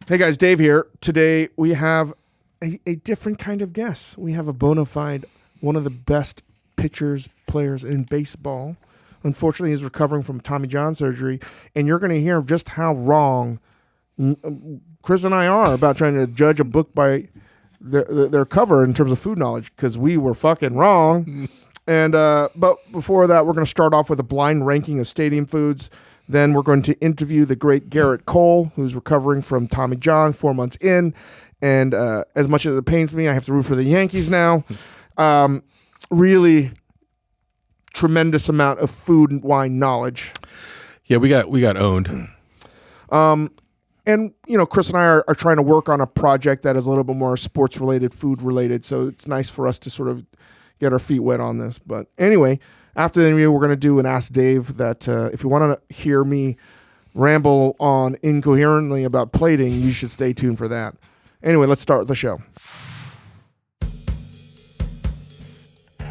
Hey guys, Dave here. Today we have a different kind of guest. We have a bona fide, one of the best pitchers, players in baseball. Unfortunately, he's recovering from Tommy John surgery, and you're going to hear just how wrong Chris and I are about trying to judge a book by their cover in terms of food knowledge, because we were fucking wrong. And but before that, we're going to start off with a blind ranking of stadium foods. Then we're going to interview the great Gerrit Cole, who's recovering from Tommy John 4 months in. And as much as it pains me, I have to root for the Yankees now. Really tremendous amount of food and wine knowledge. Yeah, we got owned. And, you know, Chris and I are trying to work on a project that is a little bit more sports-related, food-related. So it's nice for us to sort of get our feet wet on this. But anyway, after the interview, we're going to do an Ask Dave that if you want to hear me ramble on incoherently about plating, you should stay tuned for that. Anyway, let's start the show.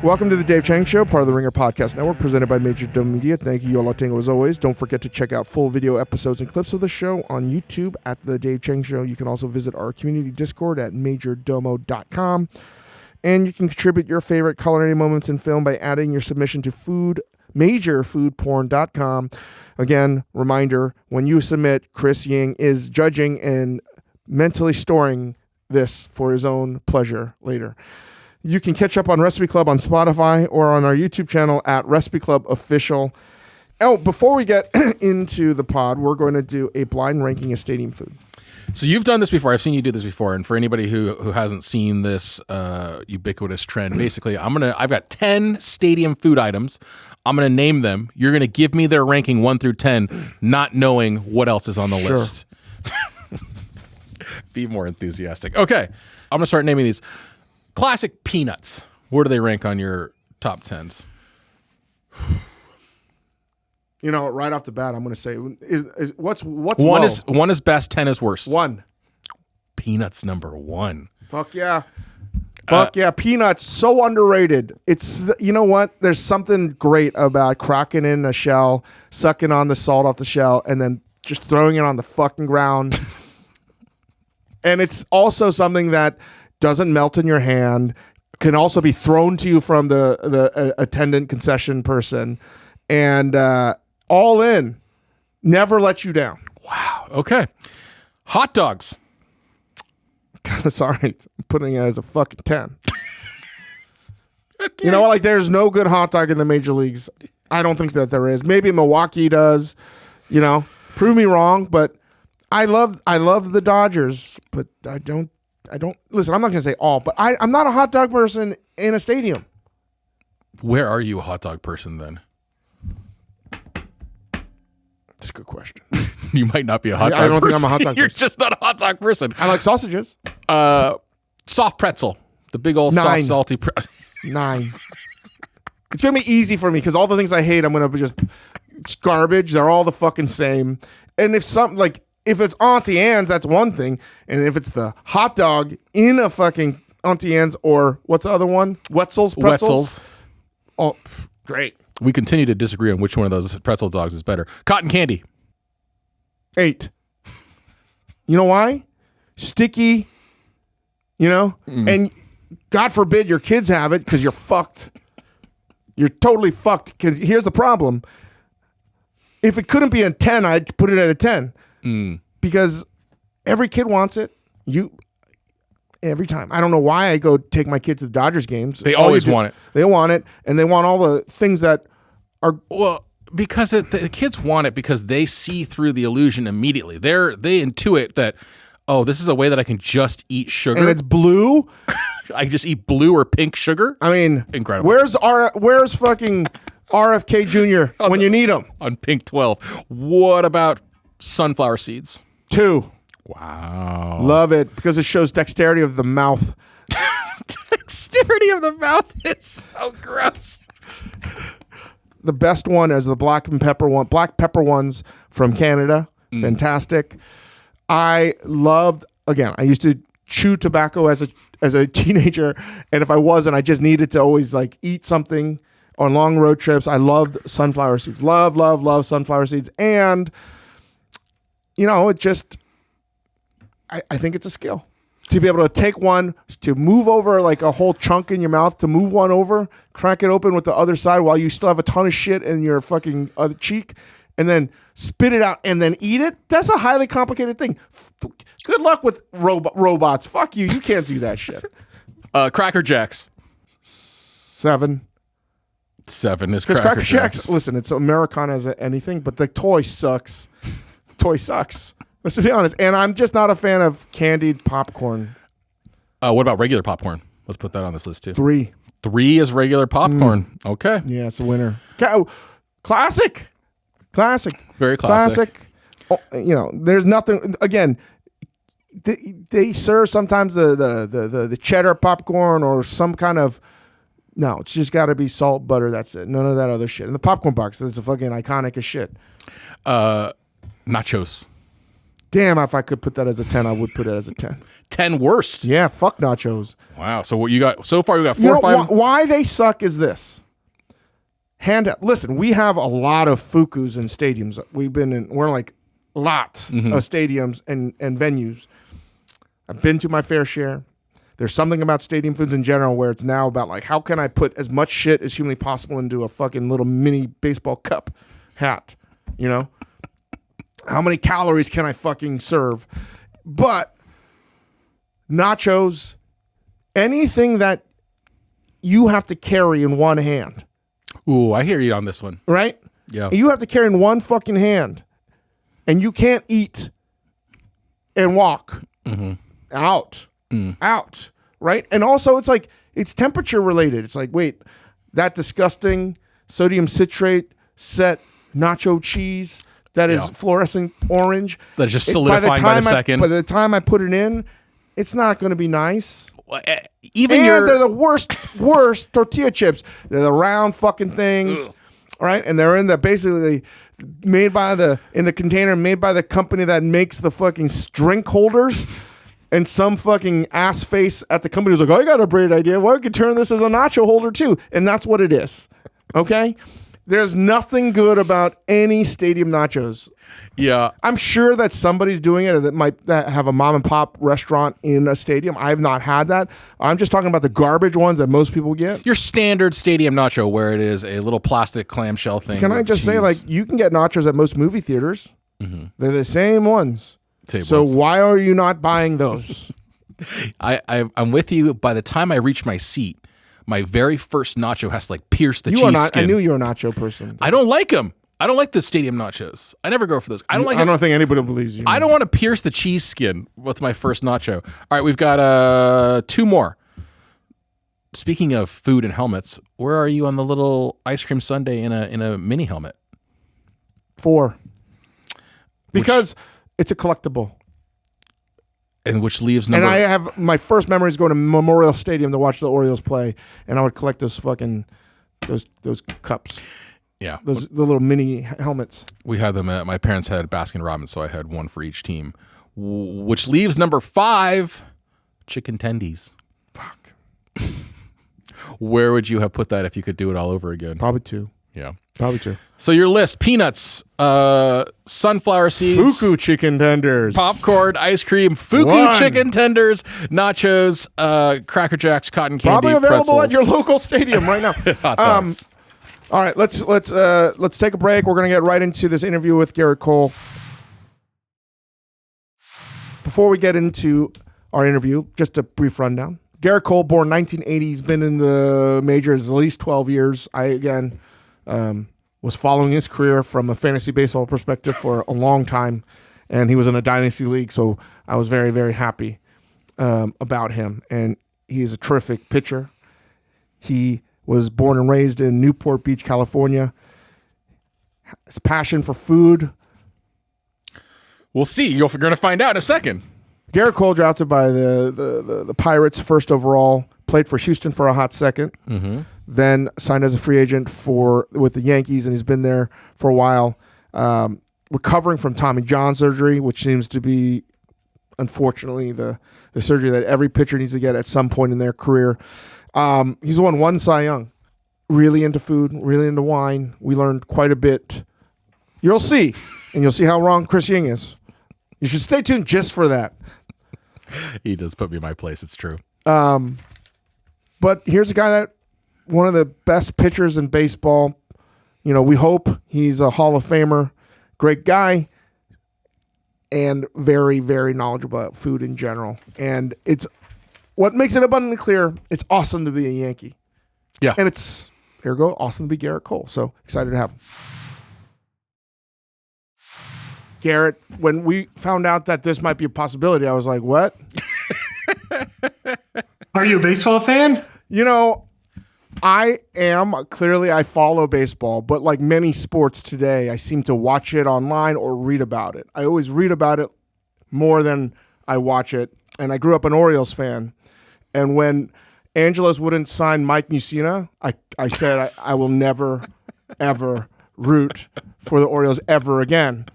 Welcome to the Dave Chang Show, part of the Ringer Podcast Network, presented by Major Dome Media. Thank you, Yola Tango, as always. Don't forget to check out full video episodes and clips of the show on YouTube at the Dave Chang Show. You can also visit our community Discord at majordomo.com. And you can contribute your favorite culinary moments in film by adding your submission to majorfoodporn.com. Again, reminder, when you submit, Chris Yang is judging and mentally storing this for his own pleasure later. You can catch up on Recipe Club on Spotify or on our YouTube channel at Recipe Club Official. Oh, before we get into the pod, we're going to do a blind ranking of stadium food. So you've done this before. I've seen you do this before. And for anybody who hasn't seen this ubiquitous trend, basically, I've got 10 stadium food items. I'm going to name them. You're going to give me their ranking 1 through 10, not knowing what else is on the list. Be more enthusiastic. Okay. I'm going to start naming these. Classic peanuts. Where do they rank on your top 10s? You know, right off the bat, I'm going to say, what's one low? One is best, 10 is worst. 1. Peanuts number 1. Fuck yeah. Fuck yeah. Peanuts, so underrated. It's, you know what? There's something great about cracking in a shell, sucking on the salt off the shell, and then just throwing it on the fucking ground. And it's also something that doesn't melt in your hand, can also be thrown to you from the attendant concession person, and all in, never let you down. Wow. Okay. Hot dogs. Kind of sorry, I'm putting it as a fucking 10. Okay. You know what? Like, there's no good hot dog in the major leagues. I don't think that there is. Maybe Milwaukee does. You know, prove me wrong, but I love the Dodgers, but I don't. Listen, I'm not going to say all, but I'm not a hot dog person in a stadium. Where are you a hot dog person then? That's a good question. You might not be a hot dog person. I don't person. think I'm a hot dog You're person. just not a hot dog person. I like sausages. Soft pretzel. The big old 9. soft, salty 9. It's going to be easy for me because all the things I hate, I'm going to just, it's garbage. They're all the fucking same. And if it's Auntie Anne's, that's one thing. And if it's the hot dog in a fucking Auntie Anne's, or what's the other one? Wetzel's pretzels. Oh, great. We continue to disagree on which one of those pretzel dogs is better. Cotton candy. 8. You know why? Sticky, you know? And God forbid your kids have it because you're fucked. You're totally fucked. Because here's the problem. If it couldn't be a 10, I'd put it at a 10. Because every kid wants it. Every time. I don't know why I go take my kids to the Dodgers games. They always want it. They want it, and they want all the things that are... Well, because the kids want it because they see through the illusion immediately. They intuit that, oh, this is a way that I can just eat sugar. And it's blue? I just eat blue or pink sugar? I mean... Incredible. Where's fucking RFK Jr. when you need him? On Pink 12. What about sunflower seeds? 2. Wow. Love it because it shows dexterity of the mouth. Dexterity of the mouth is so gross. The best one is the black pepper ones from Canada. Fantastic. I used to chew tobacco as a teenager, and if I wasn't, I just needed to always like eat something on long road trips. I loved sunflower seeds. Love sunflower seeds. And you know, I think it's a skill to be able to take one, to move over like a whole chunk in your mouth, to move one over, crack it open with the other side while you still have a ton of shit in your fucking other cheek, and then spit it out and then eat it. That's a highly complicated thing. Good luck with robots. Fuck you. You can't do that shit. Cracker Jacks. 7. 7 is Because Cracker Cracker Jacks, listen, it's Americana as anything, but the toy sucks. Toy sucks. Let's be honest. And I'm just not a fan of candied popcorn. What about regular popcorn? Let's put that on this list too. 3. 3 is regular popcorn. Okay. Yeah, it's a winner. Classic. Very classic. Oh, there's nothing. Again, they serve sometimes the cheddar popcorn or some kind of. No, it's just got to be salt, butter. That's it. None of that other shit. And the popcorn box, that's a fucking iconic as shit. Nachos. Damn, if I could put that as a 10, I would put it as a 10. 10 worst. Yeah, fuck nachos. Wow. So what you got so far? You got 4 or 5. Why they suck is this. Listen, we have a lot of fukus in stadiums. We're like lots of stadiums and venues. I've been to my fair share. There's something about stadium foods in general where it's now about like, how can I put as much shit as humanly possible into a fucking little mini baseball cup hat, How many calories can I fucking serve? But nachos, anything that you have to carry in one hand. Ooh, I hear you on this one. Right? Yeah. You have to carry in one fucking hand. And you can't eat and walk out. Out. Right? And also it's like, it's temperature related. It's like, wait, that disgusting sodium citrate set nacho cheese that is fluorescent orange. That is just solidifying by the second. By the time I put it in, it's not going to be nice. They're the worst tortilla chips. They're the round fucking things, right? And they're in the basically in the container made by the company that makes the fucking drink holders. And some fucking ass face at the company was like, I got a great idea. Well, we could turn this as a nacho holder too. And that's what it is. Okay? There's nothing good about any stadium nachos. Yeah. I'm sure that somebody's doing it that might have a mom and pop restaurant in a stadium. I have not had that. I'm just talking about the garbage ones that most people get. Your standard stadium nacho where it is a little plastic clamshell thing. Can I just say, like, you can get nachos at most movie theaters. They're the same ones. Why are you not buying those? I'm with you. By the time I reach my seat, my very first nacho has to like pierce the cheese skin. I knew you were a nacho person. I don't like them. I don't like the stadium nachos. I never go for those. I don't think anybody believes you. I don't want to pierce the cheese skin with my first nacho. All right, we've got 2 more. Speaking of food and helmets, where are you on the little ice cream sundae in a mini helmet? 4. Because it's a collectible. And which leaves number... And I have... My first memory is going to Memorial Stadium to watch the Orioles play, and I would collect those fucking... Those cups. Yeah. The little mini helmets. We had them my parents had Baskin Robbins, so I had one for each team. Which leaves number 5, chicken tendies. Fuck. Where would you have put that if you could do it all over again? Probably 2. Yeah. Probably 2. So your list: peanuts, sunflower seeds, Fuku chicken tenders, popcorn, ice cream, Fuku 1. chicken tenders, nachos, Cracker Jacks, cotton candy, probably available pretzels. at your local stadium right now. Hot dogs. All right, let's take a break. We're gonna get right into this interview with Gerrit Cole. Before we get into our interview, just a brief rundown. Gerrit Cole, born 1980, he's been in the majors at least 12 years. Was following his career from a fantasy baseball perspective for a long time, and he was in a dynasty league, so I was very, very happy about him. And he's a terrific pitcher. He was born and raised in Newport Beach, California. His passion for food. We'll see. You're going to find out in a second. Gerrit Cole, drafted by the Pirates first overall, played for Houston for a hot second. Then signed as a free agent with the Yankees, and he's been there for a while. Recovering from Tommy John surgery, which seems to be, unfortunately, the surgery that every pitcher needs to get at some point in their career. He's won 1 Cy Young. Really into food, really into wine. We learned quite a bit. You'll see, and you'll see how wrong Chris Ying is. You should stay tuned just for that. He does put me in my place. It's true. But here's a guy that one of the best pitchers in baseball. You know, we hope he's a Hall of Famer. Great guy. And very, very knowledgeable about food in general. And it's what makes it abundantly clear, it's awesome to be a Yankee. Yeah. And it's, here we go, awesome to be Gerrit Cole. So excited to have him. Gerrit, when we found out that this might be a possibility, I was like, what? Are you a baseball fan? You know, I am. Clearly, I follow baseball, but like many sports today, I seem to watch it online or read about it. I always read about it more than I watch it. And I grew up an Orioles fan. And when Angelos wouldn't sign Mike Mussina, I said I will never, ever root for the Orioles ever again.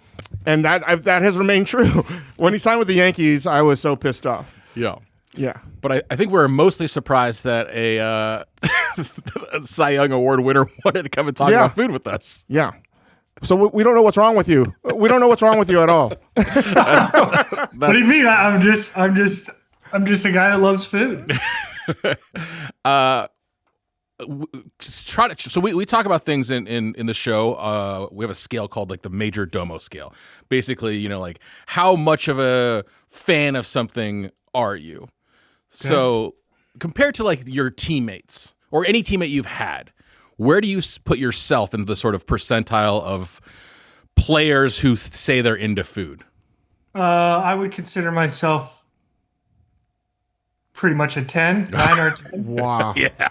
And that has remained true. When he signed with the Yankees, I was so pissed off. Yeah. Yeah. But I think we're mostly surprised that a Cy Young Award winner wanted to come and talk about food with us. Yeah. So we don't know what's wrong with you. We don't know what's wrong with you at all. What do you mean? I'm just a guy that loves food. So we talk about things in the show. We have a scale called like the Major Domo scale. Basically, you know, like how much of a fan of something are you? Okay. So compared to like your teammates or any teammate you've had, where do you put yourself in the sort of percentile of players who say they're into food? I would consider myself pretty much a 10, 9 or 10. Wow. Yeah.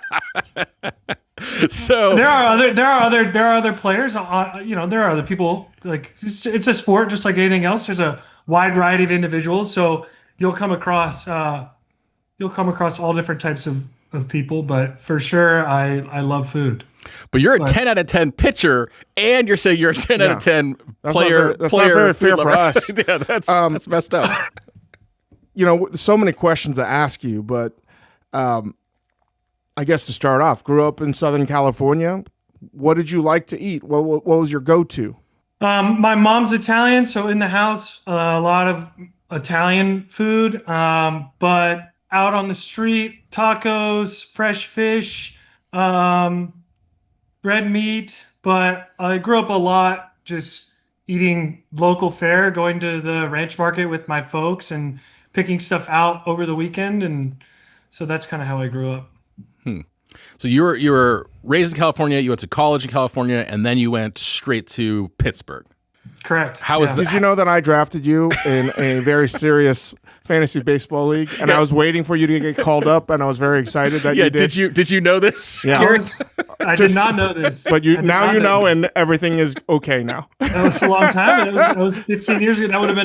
So there are other players. You know, there are other people. Like it's a sport, just like anything else. There's a wide variety of individuals. So you'll come across all different types of people. But for sure, I love food. But you're a 10 out of 10 pitcher, and you're saying you're a 10 out of 10 player. That's not very fair for us. Yeah, that's messed up. You know, so many questions to ask you, but I guess to start off, grew up in Southern California. What did you like to eat? What was your go-to? My mom's Italian, so in the house, a lot of Italian food. But out on the street, tacos, fresh fish, red meat. But I grew up a lot just eating local fare, going to the ranch market with my folks and picking stuff out over the weekend. And so that's kind of how I grew up. So you were raised in California, you went to college in California, and then you went straight to Pittsburgh. Correct. How was that? Did you know that I drafted you in a very serious fantasy baseball league, and I was waiting for you to get called up, and I was very excited that you did. Did you know this? Yeah. I did not know this. But now you know, and everything is okay now. That was a long time. That was 15 years ago. That would have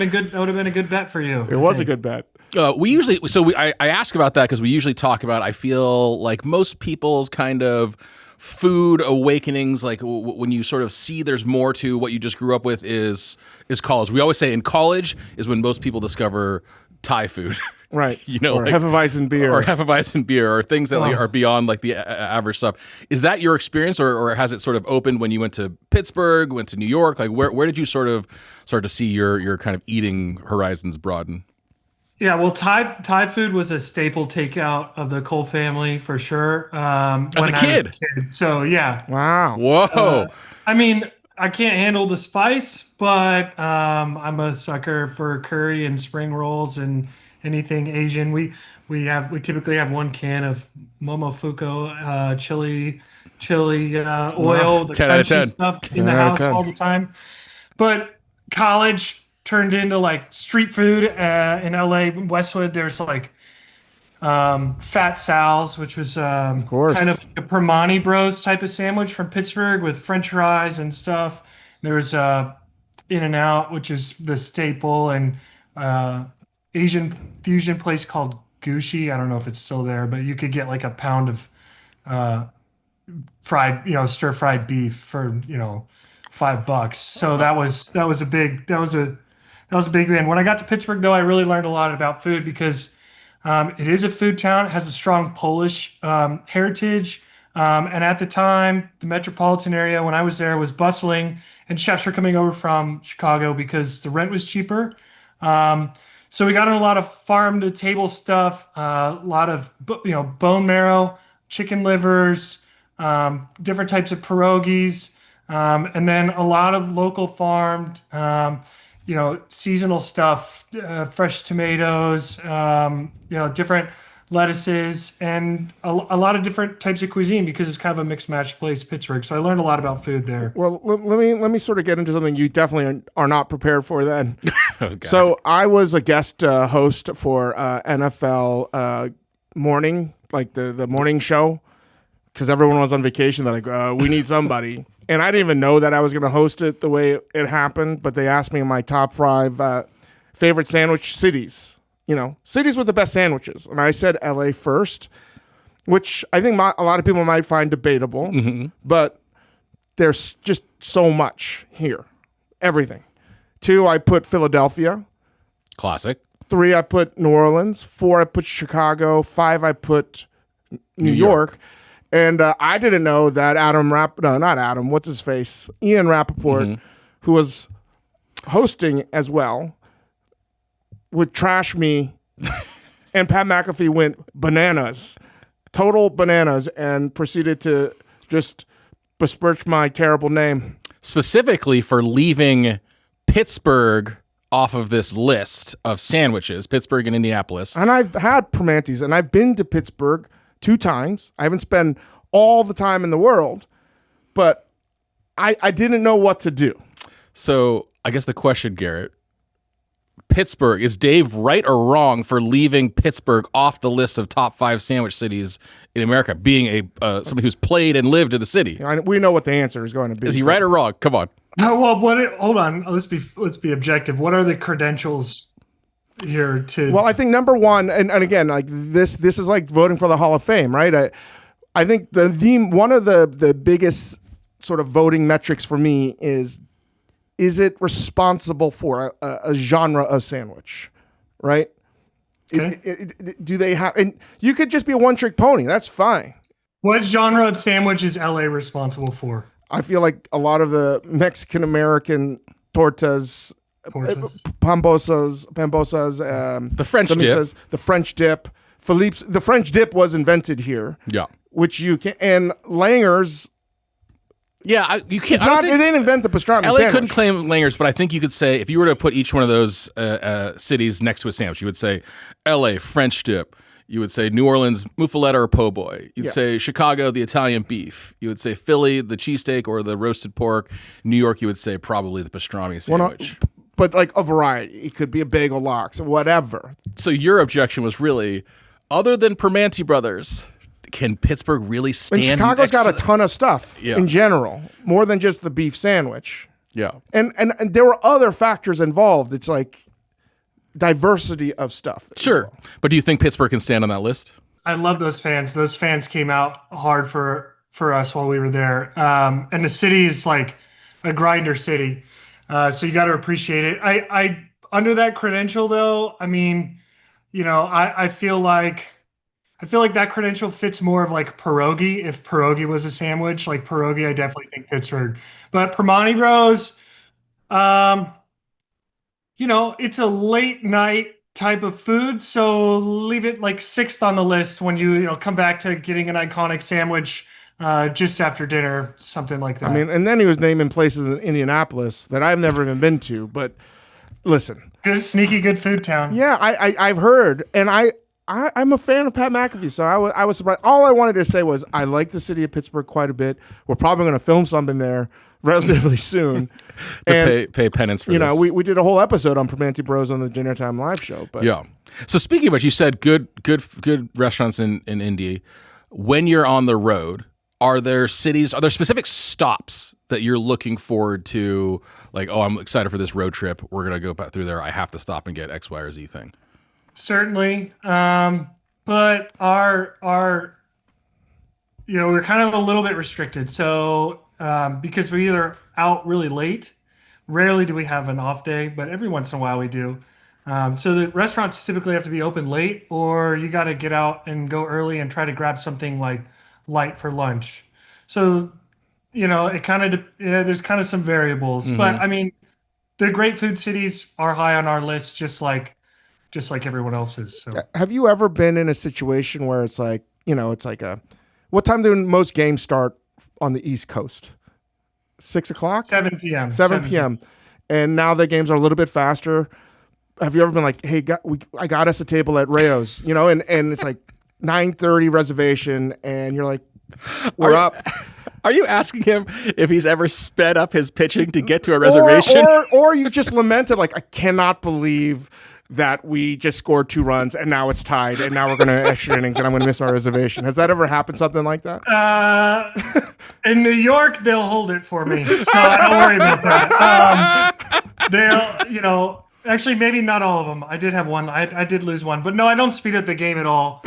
been a good bet for you. It was a good bet. I ask about that because we usually talk about, I feel like most people's kind of food awakenings, like when you sort of see there's more to what you just grew up with is college. We always say in college is when most people discover Thai food. Right. You know, or Hefeweizen beer. Or Hefeweizen beer, or things that like, are beyond like the average stuff. Is that your experience, or has it sort of opened when you went to Pittsburgh, went to New York? Like where did you sort of start to see your kind of eating horizons broaden? Yeah, well, Thai food was a staple takeout of the Cole family for sure. As a kid. So yeah. Wow. Whoa. I mean, I can't handle the spice, but I'm a sucker for curry and spring rolls and anything Asian. We typically have one can of Momofuku chili oil, the 10 out of 10 stuff in the house all the time. But college turned into like street food in LA, Westwood. There's like Fat Sal's, which was of course kind of like a Permani Bros type of sandwich from Pittsburgh with French fries and stuff. There's In-N-Out, which is the staple, and Asian fusion place called Gucci. I don't know if it's still there, but you could get like a pound of fried, stir fried beef for $5. So that was a big win. When I got to Pittsburgh, though, I really learned a lot about food because it is a food town. It has a strong Polish heritage. And at the time, the metropolitan area, when I was there, was bustling, and chefs were coming over from Chicago because the rent was cheaper. So we got in a lot of farm to table stuff, a lot of bone marrow, chicken livers, different types of pierogies, and then a lot of local farmed, seasonal stuff, fresh tomatoes, different lettuces, and a lot of different types of cuisine because it's kind of a mixed match place, Pittsburgh. So I learned a lot about food there. Well, let me sort of get into something you definitely are not prepared for then. Oh, God. So I was a guest host for NFL morning, like the morning show, because everyone was on vacation. They're like, we need somebody. And I didn't even know that I was going to host it the way it happened, but they asked me my top 5 favorite sandwich cities. Cities with the best sandwiches. And I said LA first, which I think a lot of people might find debatable, but there's just so much here. Everything. 2, I put Philadelphia. Classic. 3, I put New Orleans. 4, I put Chicago. 5, I put New York. And I didn't know that Ian Rappaport, who was hosting as well, would trash me. And Pat McAfee went bananas, total bananas, and proceeded to just besmirch my terrible name. Specifically for leaving Pittsburgh off of this list of sandwiches, Pittsburgh and Indianapolis. And I've had Primanti's, and I've been to Pittsburgh 2 times. I haven't spent all the time in the world, but I didn't know what to do. So I guess the question, Gerrit, Pittsburgh, is Dave right or wrong for leaving Pittsburgh off the list of top 5 sandwich cities in America, being somebody who's played and lived in the city? We know what the answer is going to be. Is he right or wrong? Come on. Well, hold on. Let's be objective. What are the credentials here to? Well, I think number one, and again, like this is like voting for the Hall of Fame, right? I think one of the biggest sort of voting metrics for me is it responsible for a genre of sandwich, right? Okay. Do they have? And you could just be a one-trick pony. That's fine. What genre of sandwich is LA responsible for? I feel like a lot of the Mexican American tortas, pambosas, the French dip, the French dip was invented here. Yeah, which you can, and Langer's. Yeah, you can't. They didn't invent the pastrami LA sandwich. couldn't claim Langer's, but I think you could say, if you were to put each one of those cities next to a sandwich, you would say LA French dip. You would say New Orleans muffaletta or po' boy. You'd say Chicago the Italian beef. You would say Philly the cheesesteak or the roasted pork. New York, you would say probably the pastrami sandwich. But like a variety, it could be a bagel lox, whatever. So your objection was really, other than Primanti Brothers, can Pittsburgh really stand? And Chicago's got a ton of stuff in general, more than just the beef sandwich. Yeah, and there were other factors involved. It's like diversity of stuff. Sure, but do you think Pittsburgh can stand on that list? I love those fans. Those fans came out hard for us while we were there, and the city is like a grinder city, so you got to appreciate it. I under that credential though, I mean, I feel like that credential fits more of like pierogi. If pierogi was a sandwich, like pierogi, I definitely think Pittsburgh. But Primanti Bros, it's a late night type of food, so leave it like 6th on the list when you come back to getting an iconic sandwich just after dinner, something like that. I mean, and then he was naming places in Indianapolis that I've never even been to. But listen, good, sneaky good food town. Yeah, I've heard, and I'm a fan of Pat McAfee, so I was surprised. All I wanted to say was I like the city of Pittsburgh quite a bit. We're probably going to film something there relatively soon. to pay penance for this. We did a whole episode on Primanti Bros on the Dinner Time Live show. But yeah. So speaking of which, you said good restaurants in Indy. When you're on the road, are there specific stops that you're looking forward to? Like, oh, I'm excited for this road trip. We're going to go back through there. I have to stop and get X, Y, or Z thing. Certainly. But our we're kind of a little bit restricted. So because we're either out really late, rarely do we have an off day, but every once in a while we do. So the restaurants typically have to be open late, or you got to get out and go early and try to grab something like light for lunch. So, it kind of, there's kind of some variables, but I mean, the great food cities are high on our list, just like just like everyone else is. So Have you ever been in a situation where it's like, it's like what time do most games start on the East Coast? 6 o'clock? 7 p.m. 7 p.m. And now the games are a little bit faster. Have you ever been like, hey, I got us a table at Rayo's, and it's like 9:30 reservation, and you're like, we're up. Are you asking him if he's ever sped up his pitching to get to a reservation? Or you've just lamented, like, I cannot believe that we just scored 2 runs and now it's tied and now we're going to extra innings and I'm going to miss my reservation. Has that ever happened, something like that? In New York, they'll hold it for me, so I don't worry about that. Actually, maybe not all of them. I did have one. I did lose one, but no, I don't speed up the game at all.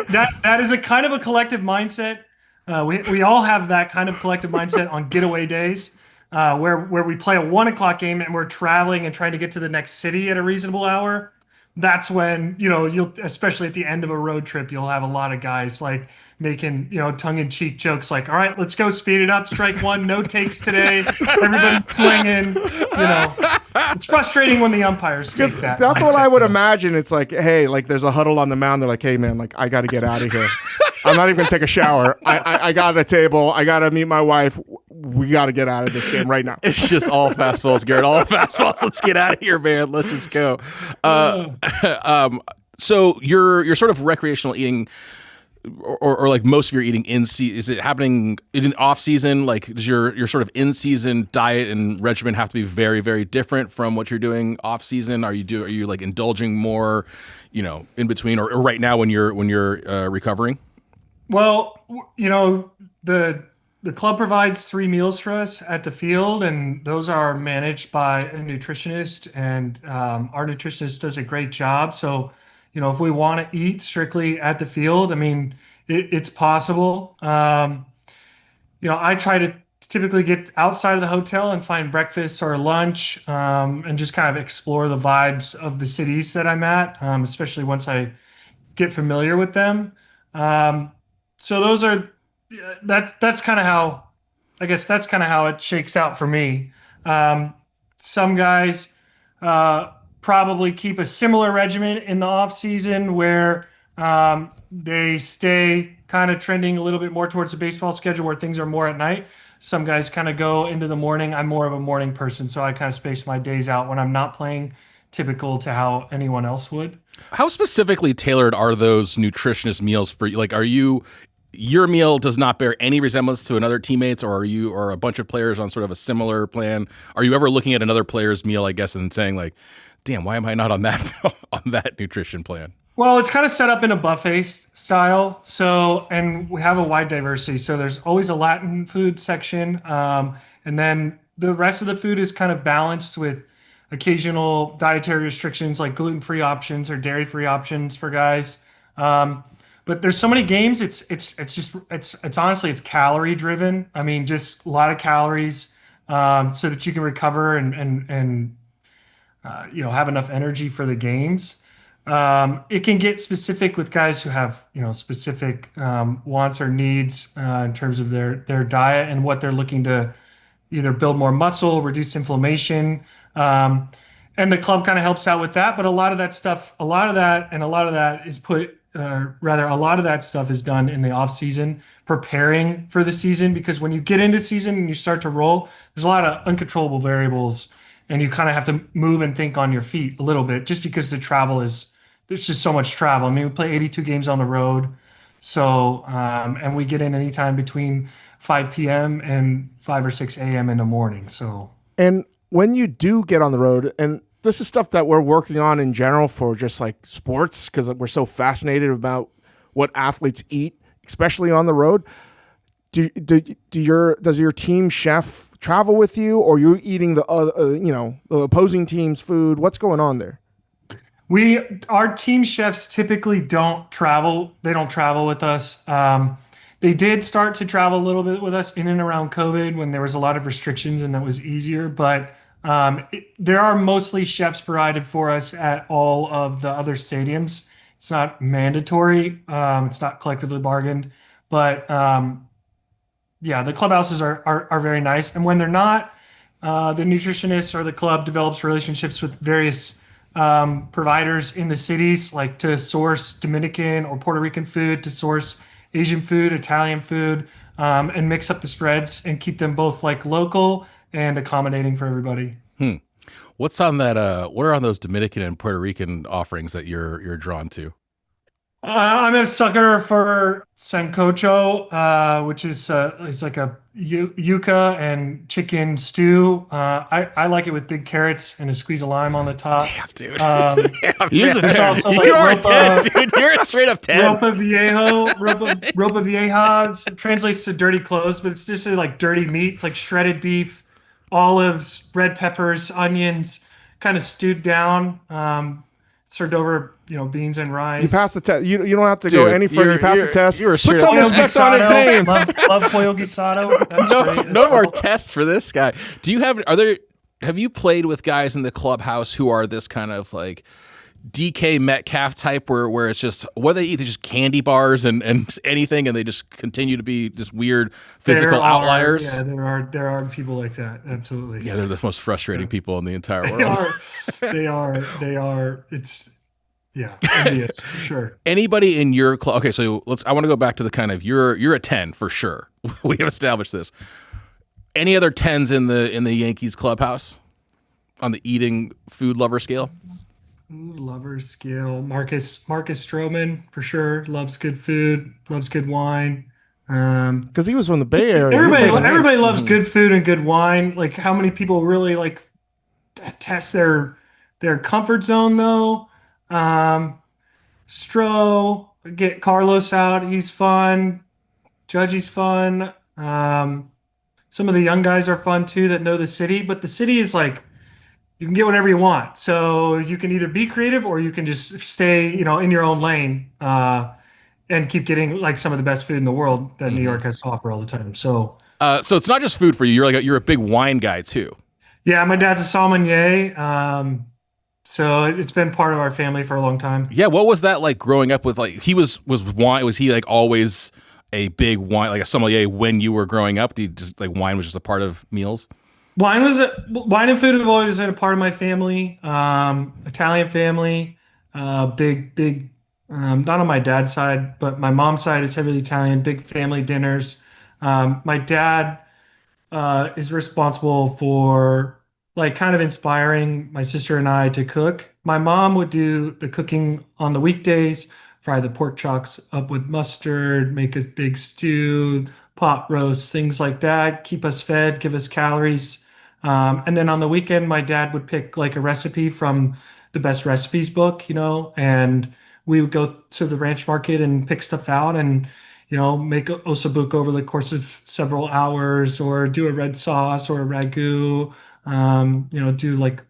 That is a kind of a collective mindset. We all have that kind of collective mindset on getaway days, where we play a 1 o'clock game and we're traveling and trying to get to the next city at a reasonable hour. That's when, you'll, especially at the end of a road trip, you'll have a lot of guys like making, tongue-in-cheek jokes like, all right, let's go, speed it up, strike one, no takes today, everybody's swinging, It's frustrating when the umpires take that. That's what I would imagine. It's like, hey, like there's a huddle on the mound. They're like, hey, man, like I got to get out of here. I'm not even going to take a shower. I got a table. I got to meet my wife. We got to get out of this game right now. It's just all fastballs, Gerrit. All fastballs. Let's get out of here, man. Let's just go. So you're sort of recreational eating, or like most of your eating in season. Is it happening in off season? Like, does your sort of in season diet and regimen have to be very, very different from what you're doing off season? Are you like indulging more, in between, or right now when you're recovering? Well, the club provides 3 meals for us at the field, and those are managed by a nutritionist, and our nutritionist does a great job. So, if we want to eat strictly at the field, I mean, it's possible. I try to typically get outside of the hotel and find breakfast or lunch, and just kind of explore the vibes of the cities that I'm at, especially once I get familiar with them. So that's kind of how, I guess that's kind of how it shakes out for me. Some guys probably keep a similar regimen in the off season where they stay kind of trending a little bit more towards the baseball schedule where things are more at night. Some guys kind of go into the morning. I'm more of a morning person, so I kind of space my days out when I'm not playing, typical to how anyone else would. How specifically tailored are those nutritionist meals for you? Like, your meal does not bear any resemblance to another teammate's, or are a bunch of players on sort of a similar plan? Are you ever looking at another player's meal, I guess, and saying like, damn, why am I not on that nutrition plan? Well, it's kind of set up in a buffet style. So, and we have a wide diversity. So there's always a Latin food section. And then the rest of the food is kind of balanced with occasional dietary restrictions like gluten-free options or dairy-free options for guys. But there's so many games. It's honestly, it's calorie driven. I mean, just a lot of calories, so that you can recover and have enough energy for the games. It can get specific with guys who have, specific wants or needs in terms of their diet and what they're looking to either build more muscle, reduce inflammation. And the club kind of helps out with that. But a lot of that stuff is done in the off season, preparing for the season, because when you get into season and you start to roll, there's a lot of uncontrollable variables and you kind of have to move and think on your feet a little bit just because there's just so much travel. I mean, we play 82 games on the road. So, and we get in anytime between 5 p.m. and 5 or 6 a.m. in the morning. So, and when you do get on the road, and this is stuff that we're working on in general for just like sports, because we're so fascinated about what athletes eat, especially on the road. Does your team chef travel with you, or you're eating the opposing team's food? What's going on there? Our team chefs typically don't travel. They don't travel with us. They did start to travel a little bit with us in and around COVID when there was a lot of restrictions and that was easier. But there are mostly chefs provided for us at all of the other stadiums. It's not mandatory. It's not collectively bargained. But the clubhouses are very nice. And when they're not, the nutritionist or the club develops relationships with various providers in the cities, like to source Dominican or Puerto Rican food, to source Asian food, Italian food, and mix up the spreads and keep them both like local and accommodating for everybody. What's on that? What are on those Dominican and Puerto Rican offerings that you're drawn to? I'm a sucker for sancocho, which is it's like a yuca and chicken stew. I like it with big carrots and a squeeze of lime on the top. Damn, dude. Um, Damn, He's man. a 10. also You like are a ropa, 10, dude. You're a straight up 10. ropa vieja. It translates to dirty clothes, but it's just like dirty meat. It's like shredded beef, olives, red peppers, onions, kind of stewed down, served over, beans and rice. You passed the test. You don't have to go Dude, any further. You passed the test. You were Put straight some up respect on his name. Love pollo guisado. That's great. No more tests for this guy. Have you played with guys in the clubhouse who are this kind of like DK Metcalf type where it's just what they eat, they just candy bars and anything, and they just continue to be just weird physical outliers? Yeah, there are people like that. Absolutely. Yeah, they're the most frustrating people in the entire They world. are. They are. It's envious for sure. Anybody in your club? Okay, so I want to go back to the kind of you're a 10 for sure. We have established this. Any other 10s in the Yankees clubhouse on the eating food lover scale? Ooh, lover scale. Marcus Stroman for sure. Loves good food. Loves good wine. Because he was from the Bay Area. Everybody loves good food and good wine. Like how many people really like test their comfort zone though? Stro, get Carlos out. He's fun. Judgy's fun. Some of the young guys are fun too that know the city, but the city is like you can get whatever you want. So you can either be creative or you can just stay, in your own lane, and keep getting like some of the best food in the world that New York has to offer all the time. So, So it's not just food for you. You're a big wine guy too. yeah, my dad's a sommelier. So it's been part of our family for a long time. Yeah, what was that like growing up with? Like he was wine. Was he like always a big wine, like a sommelier when you were growing up? Did you just like wine was just a part of meals? Wine and food have always been a part of my family. Italian family, big. Not on my dad's side, but my mom's side is heavily Italian. Big family dinners. My dad is responsible for like kind of inspiring my sister and I to cook. My mom would do the cooking on the weekdays, fry the pork chops up with mustard, make a big stew, pot roast, things like that, keep us fed, give us calories. And then on the weekend, my dad would pick like a recipe from the best recipes book, and we would go to the ranch market and pick stuff out and, make ossobuco over the course of several hours or do a red sauce or a ragu, do like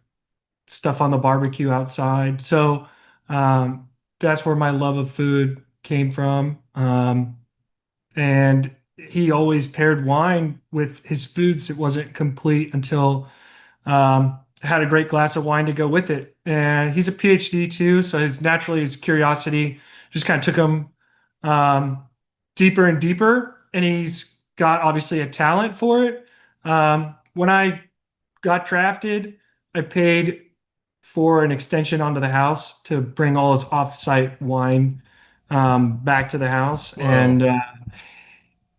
stuff on the barbecue outside. So that's where my love of food came from. And he always paired wine with his foods. It wasn't complete until had a great glass of wine to go with it. And he's a PhD too, so his curiosity just kind of took him deeper and deeper. And he's got obviously a talent for it. When I got drafted, I paid for an extension onto the house to bring all his off-site wine back to the house. Whoa. And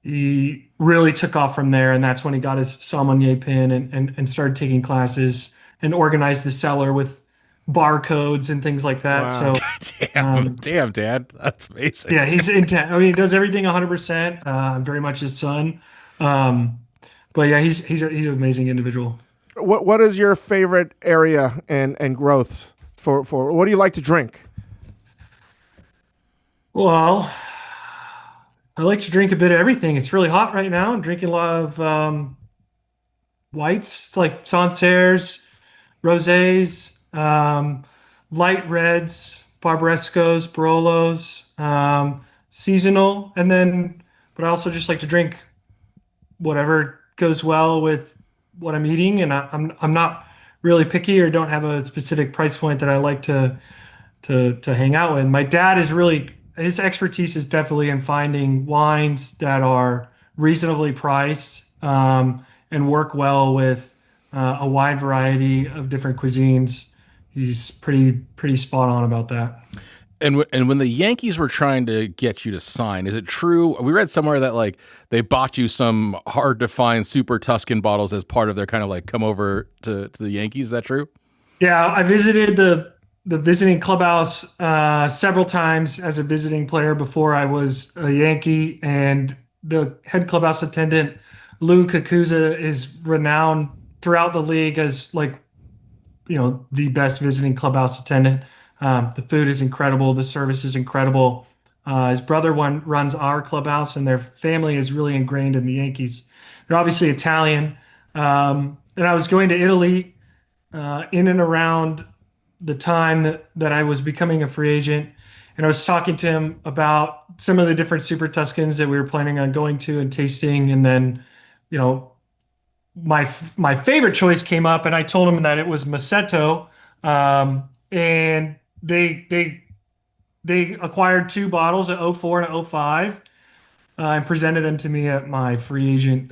he really took off from there. And that's when he got his sommelier pin and started taking classes and organized the cellar with barcodes and things like that. Wow. So damn, Dad, that's amazing. Yeah, he's intent. I mean, he does everything 100%. I'm very much his son. But yeah, he's an amazing individual. What is your favorite area and growth for what do you like to drink? Well, I like to drink a bit of everything. It's really hot right now. I'm drinking a lot of whites like Sancerres, rosés, light reds, Barbarescos, Barolos, seasonal, but I also just like to drink whatever goes well with what I'm eating, and I'm not really picky or don't have a specific price point that I like to hang out with. My dad is really his expertise is definitely in finding wines that are reasonably priced and work well with a wide variety of different cuisines. he's pretty spot on about that. And when the Yankees were trying to get you to sign, is it true? We read somewhere that like they bought you some hard to find Super Tuscan bottles as part of their kind of like come over to the Yankees. Is that true? Yeah, I visited the visiting clubhouse several times as a visiting player before I was a Yankee, and the head clubhouse attendant Lou Kakuza is renowned throughout the league as like the best visiting clubhouse attendant. The food is incredible, the service is incredible. His brother one runs our clubhouse, and their family is really ingrained in the Yankees. They're obviously Italian, and I was going to Italy in and around the time that I was becoming a free agent. And I was talking to him about some of the different Super Tuscans that we were planning on going to and tasting. And then, you know, my favorite choice came up, and I told him that it was Massetto. And they acquired two bottles, an '04 and an '05, and presented them to me at my free agent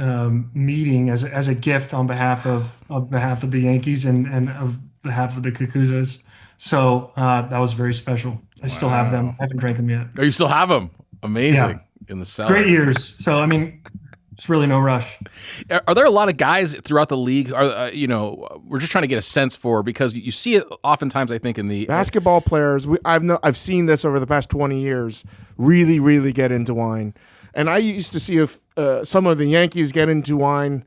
meeting as a gift on behalf of the Yankees and of behalf of the Kukuzas. So that was very special. I still have them. I haven't drank them yet. Oh, you still have them? Amazing. Yeah. In the cellar. Great years. So I mean, it's really no rush. Are there a lot of guys throughout the league? We're just trying to get a sense for, because you see it oftentimes. I think in the basketball players, I've seen this over the past 20 years. Really get into wine, and I used to see if some of the Yankees get into wine,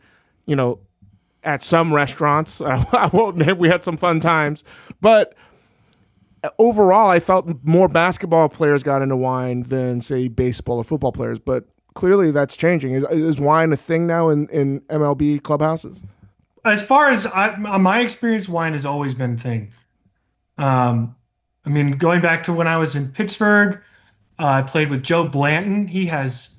at some restaurants. I won't name. We had some fun times, but overall, I felt more basketball players got into wine than say baseball or football players. But clearly that's changing. Is wine a thing now in MLB clubhouses? As far as my experience, wine has always been a thing. I mean, going back to when I was in Pittsburgh, I played with Joe Blanton. He has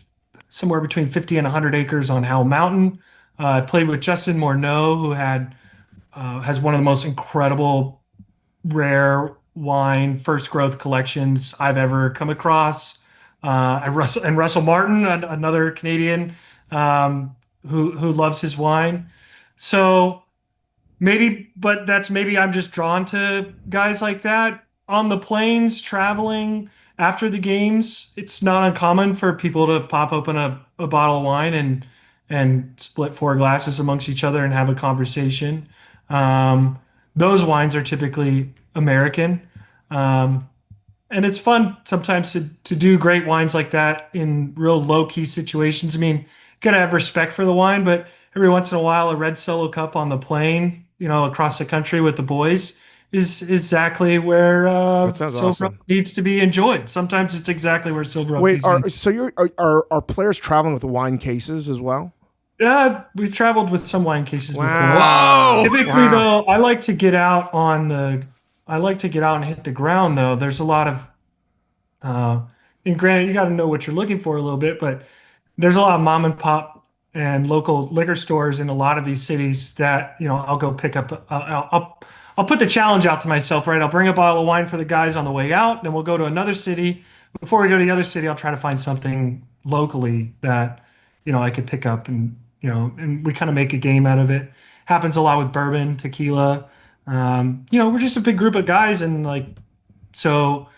somewhere between 50 and 100 acres on Howell Mountain. I played with Justin Morneau, who has one of the most incredible rare wine first growth collections I've ever come across. Russell Martin, another Canadian, who loves his wine. So maybe I'm just drawn to guys like that. On the planes, traveling after the games, it's not uncommon for people to pop open a bottle of wine and split four glasses amongst each other and have a conversation. Those wines are typically American. And it's fun sometimes to do great wines like that in real low key situations. I mean, you gotta have respect for the wine, but every once in a while, a red Solo cup on the plane, across the country with the boys is exactly where That sounds Silver awesome. Oak needs to be enjoyed. Sometimes it's exactly where Silver Oak Wait, needs to be. so are players traveling with wine cases as well? Yeah, we've traveled with some wine cases before. Whoa! Typically, though, I like to get out and hit the ground. Though there's a lot of, and granted, you got to know what you're looking for a little bit, but there's a lot of mom and pop and local liquor stores in a lot of these cities that I'll go pick up. I'll put the challenge out to myself, right? I'll bring a bottle of wine for the guys on the way out, then we'll go to another city. Before we go to the other city, I'll try to find something locally that I could pick up, and we kind of make a game out of it. Happens a lot with bourbon, tequila. We're just a big group of guys, and so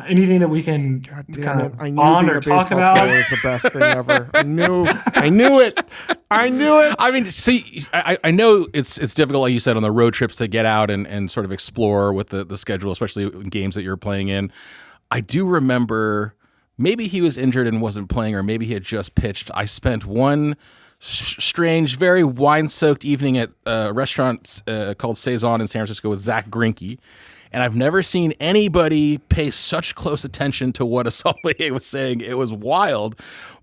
anything that we can God damn kind it! of I knew bond being or a talk baseball player about. was the best thing ever. I knew it. I knew it. I mean, see, I know it's difficult, like you said, on the road trips to get out and sort of explore with the schedule, especially in games that you're playing in. I do remember maybe he was injured and wasn't playing, or maybe he had just pitched. I spent one strange, very wine-soaked evening at a restaurant called Saison in San Francisco with Zach Greinke. And I've never seen anybody pay such close attention to what a sommelier was saying. It was wild.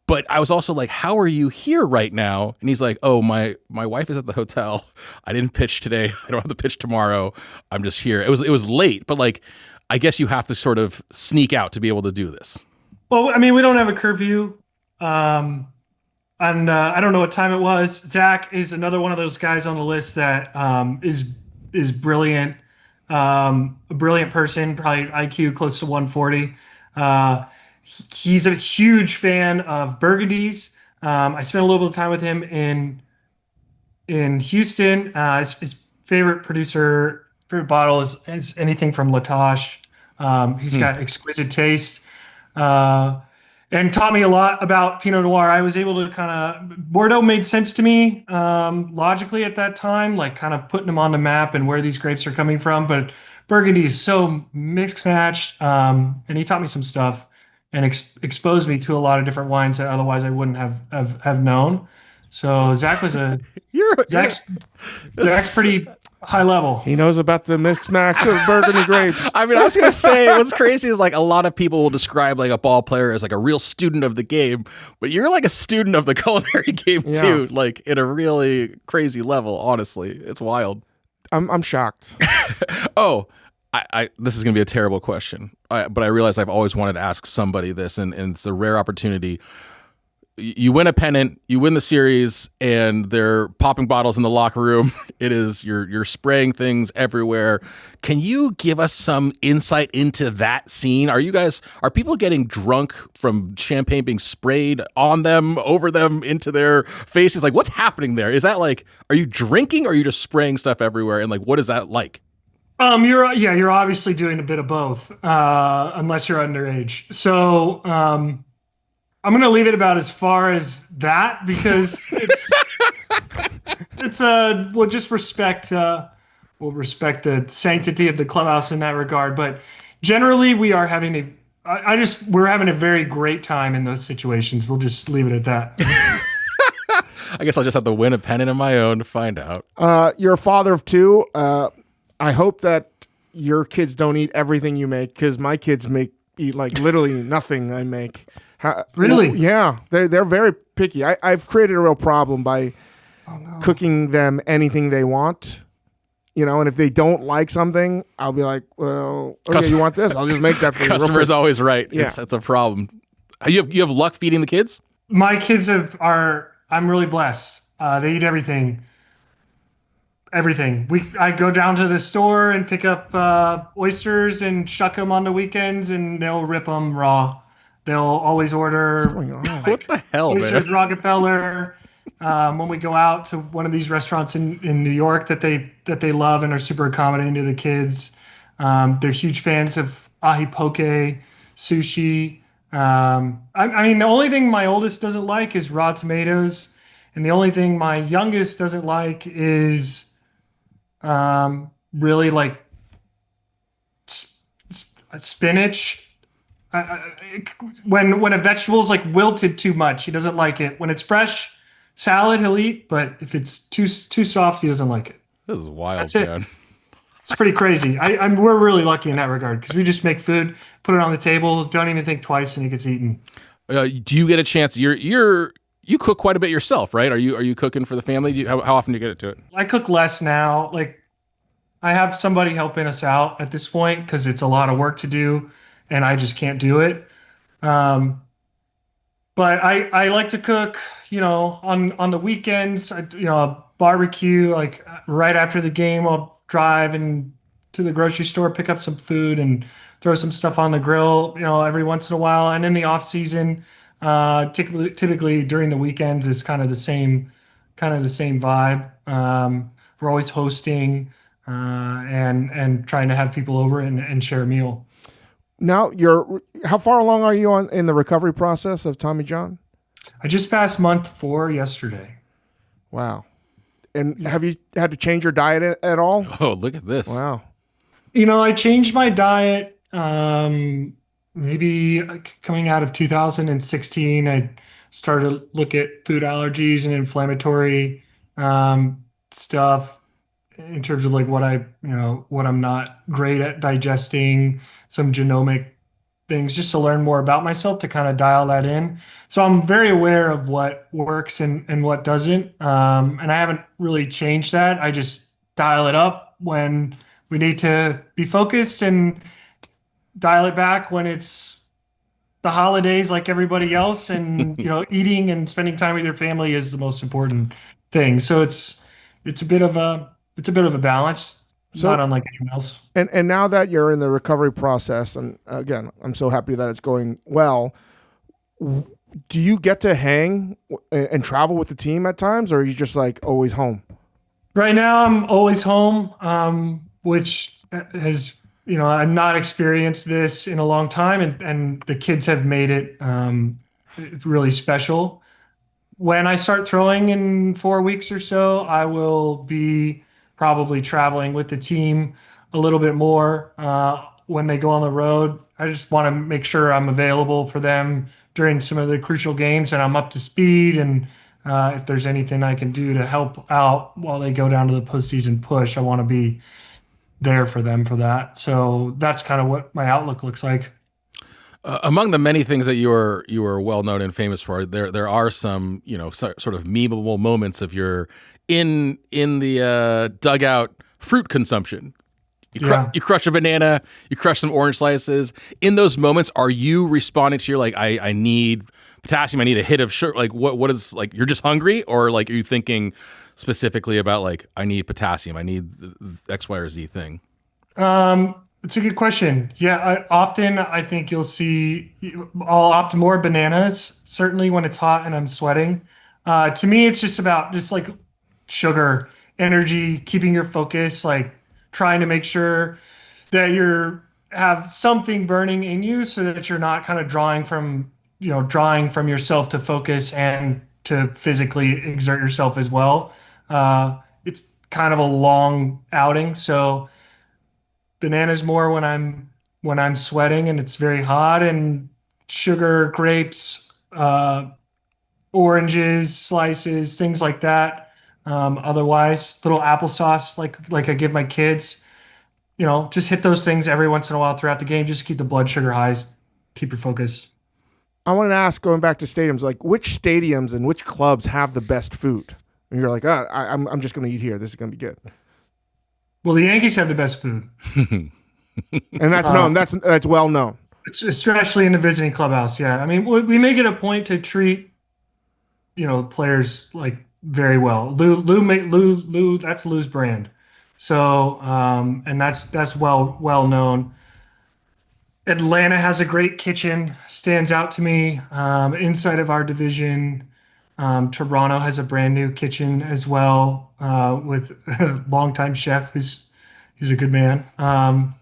But I was also like, how are you here right now? And he's like, oh, my wife is at the hotel. I didn't pitch today. I don't have to pitch tomorrow. I'm just here. It was late, but like, I guess you have to sort of sneak out to be able to do this. Well, I mean, we don't have a curfew. And I don't know what time it was. Zach is another one of those guys on the list that is brilliant. A brilliant person, probably IQ close to 140. He's a huge fan of Burgundies. I spent a little bit of time with him in Houston. His favorite producer favorite bottle is anything from Latoche. He's got exquisite taste. Uh, and taught me a lot about Pinot Noir. I was able to kind of Bordeaux made sense to me logically at that time, like kind of putting them on the map and where these grapes are coming from. But Burgundy is so mixed matched, and he taught me some stuff and exposed me to a lot of different wines that otherwise I wouldn't have known. So Zach was a You're Zach's pretty high level. He knows about the mixed match of Burgundy grapes. I mean, I was gonna say what's crazy is like a lot of people will describe like a ball player as like a real student of the game, but you're like a student of the culinary game too, like in a really crazy level. Honestly, it's wild. I'm shocked. Oh, I this is gonna be a terrible question, but I realize I've always wanted to ask somebody this, and it's a rare opportunity. You win a pennant, you win the series, and they're popping bottles in the locker room. It is you're spraying things everywhere. Can you give us some insight into that scene? Are people getting drunk from champagne being sprayed on them, over them, into their faces? Like, what's happening there? Is that like, are you drinking or are you just spraying stuff everywhere? And like, what is that like? You're obviously doing a bit of both, unless you're underage. So I'm going to leave it about as far as that because we'll just respect the sanctity of the clubhouse in that regard. But generally, we're having a very great time in those situations. We'll just leave it at that. I guess I'll just have to win a pennant of my own to find out. You're a father of two. I hope that your kids don't eat everything you make because my kids eat like literally nothing I make. Really? Yeah, they're very picky. I've created a real problem by cooking them anything they want. And if they don't like something, I'll be like, well, okay, you want this? I'll just make that for you. Customer's always right. Yeah. It's a problem. You have luck feeding the kids? My kids I'm really blessed. They eat everything. Everything. I go down to the store and pick up oysters and shuck them on the weekends, and they'll rip them raw. They'll always order. What's going on? What the hell, oysters man? Rockefeller. When we go out to one of these restaurants in New York that they love and are super accommodating to the kids, they're huge fans of ahi poke, sushi. I mean, the only thing my oldest doesn't like is raw tomatoes, and the only thing my youngest doesn't like is really like spinach. When a vegetable's like wilted too much, he doesn't like it. When it's fresh salad, he'll eat, but if it's too soft, he doesn't like it. This is wild, That's man. it. It's pretty crazy. We're really lucky in that regard because we just make food, put it on the table, don't even think twice, and it gets eaten. Do you get a chance? You cook quite a bit yourself, right? Are you cooking for the family? How often do you get to it? I cook less now. Like I have somebody helping us out at this point because it's a lot of work to do, and I just can't do it. But I like to cook, on the weekends. A barbecue. Like right after the game, I'll drive and to the grocery store, pick up some food, and throw some stuff on the grill. Every once in a while, and in the off season, typically during the weekends is kind of the same vibe. We're always hosting and trying to have people over and share a meal. Now, how far along are you in the recovery process of Tommy John? I just passed month 4 yesterday. Wow. And have you had to change your diet at all? Oh, look at this. Wow. I changed my diet maybe coming out of 2016. I started to look at food allergies and inflammatory stuff in terms of like what I'm not great at digesting, some genomic things, just to learn more about myself to kind of dial that in. So I'm very aware of what works and what doesn't. And I haven't really changed that. I just dial it up when we need to be focused and dial it back when it's the holidays like everybody else. And, eating and spending time with your family is the most important thing. So it's a bit of a balance. Not unlike anyone else. And now that you're in the recovery process, and again, I'm so happy that it's going well, do you get to hang and travel with the team at times, or are you just like always home? Right now, I'm always home. which has, I've not experienced this in a long time, and the kids have made it really special. When I start throwing in 4 weeks or so, I will be probably traveling with the team a little bit more when they go on the road. I just want to make sure I'm available for them during some of the crucial games and I'm up to speed. And if there's anything I can do to help out while they go down to the postseason push, I want to be there for them for that. So that's kind of what my outlook looks like. Among the many things that you are well known and famous for, there are some sort of memeable moments of your in the dugout fruit consumption. You crush a banana, you crush some orange slices. In those moments, are you responding to your I need potassium, I need a hit of sugar? Like what is you're just hungry, or are you thinking specifically about I need potassium, I need X, Y, or Z thing? It's a good question. Yeah, I think you'll see I'll opt more bananas, certainly when it's hot and I'm sweating. To me, it's just about sugar, energy, keeping your focus, trying to make sure that have something burning in you so that you're not kind of drawing from yourself to focus and to physically exert yourself as well. It's kind of a long outing, so bananas more when I'm sweating and it's very hot, and sugar, grapes, oranges, slices, things like that. Otherwise, little applesauce like I give my kids. Just hit those things every once in a while throughout the game, just to keep the blood sugar highs, keep your focus. I wanted to ask, going back to stadiums, which stadiums and which clubs have the best food? And you're I'm just going to eat here. This is going to be good. Well, the Yankees have the best food. And that's known. That's well known. Especially in the visiting clubhouse. Yeah. I mean, we make it a point to treat, players very well. Lou, that's Lou's brand. So, and that's well known. Atlanta has a great kitchen, stands out to me. Inside of our division, Toronto has a brand new kitchen as well, with a longtime chef he's a good man. Right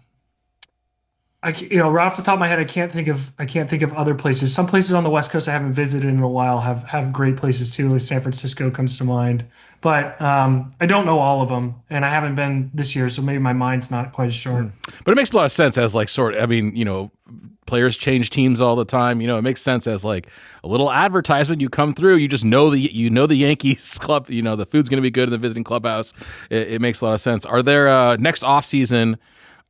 off the top of my head, I can't think of other places. Some places on the West Coast I haven't visited in a while have great places too. Like San Francisco comes to mind, but I don't know all of them, and I haven't been this year, so maybe my mind's not quite as sharp. But it makes a lot of sense as players change teams all the time. It makes sense as a little advertisement. You come through, you just know the Yankees club. The food's going to be good in the visiting clubhouse. It makes a lot of sense. Are there next off season?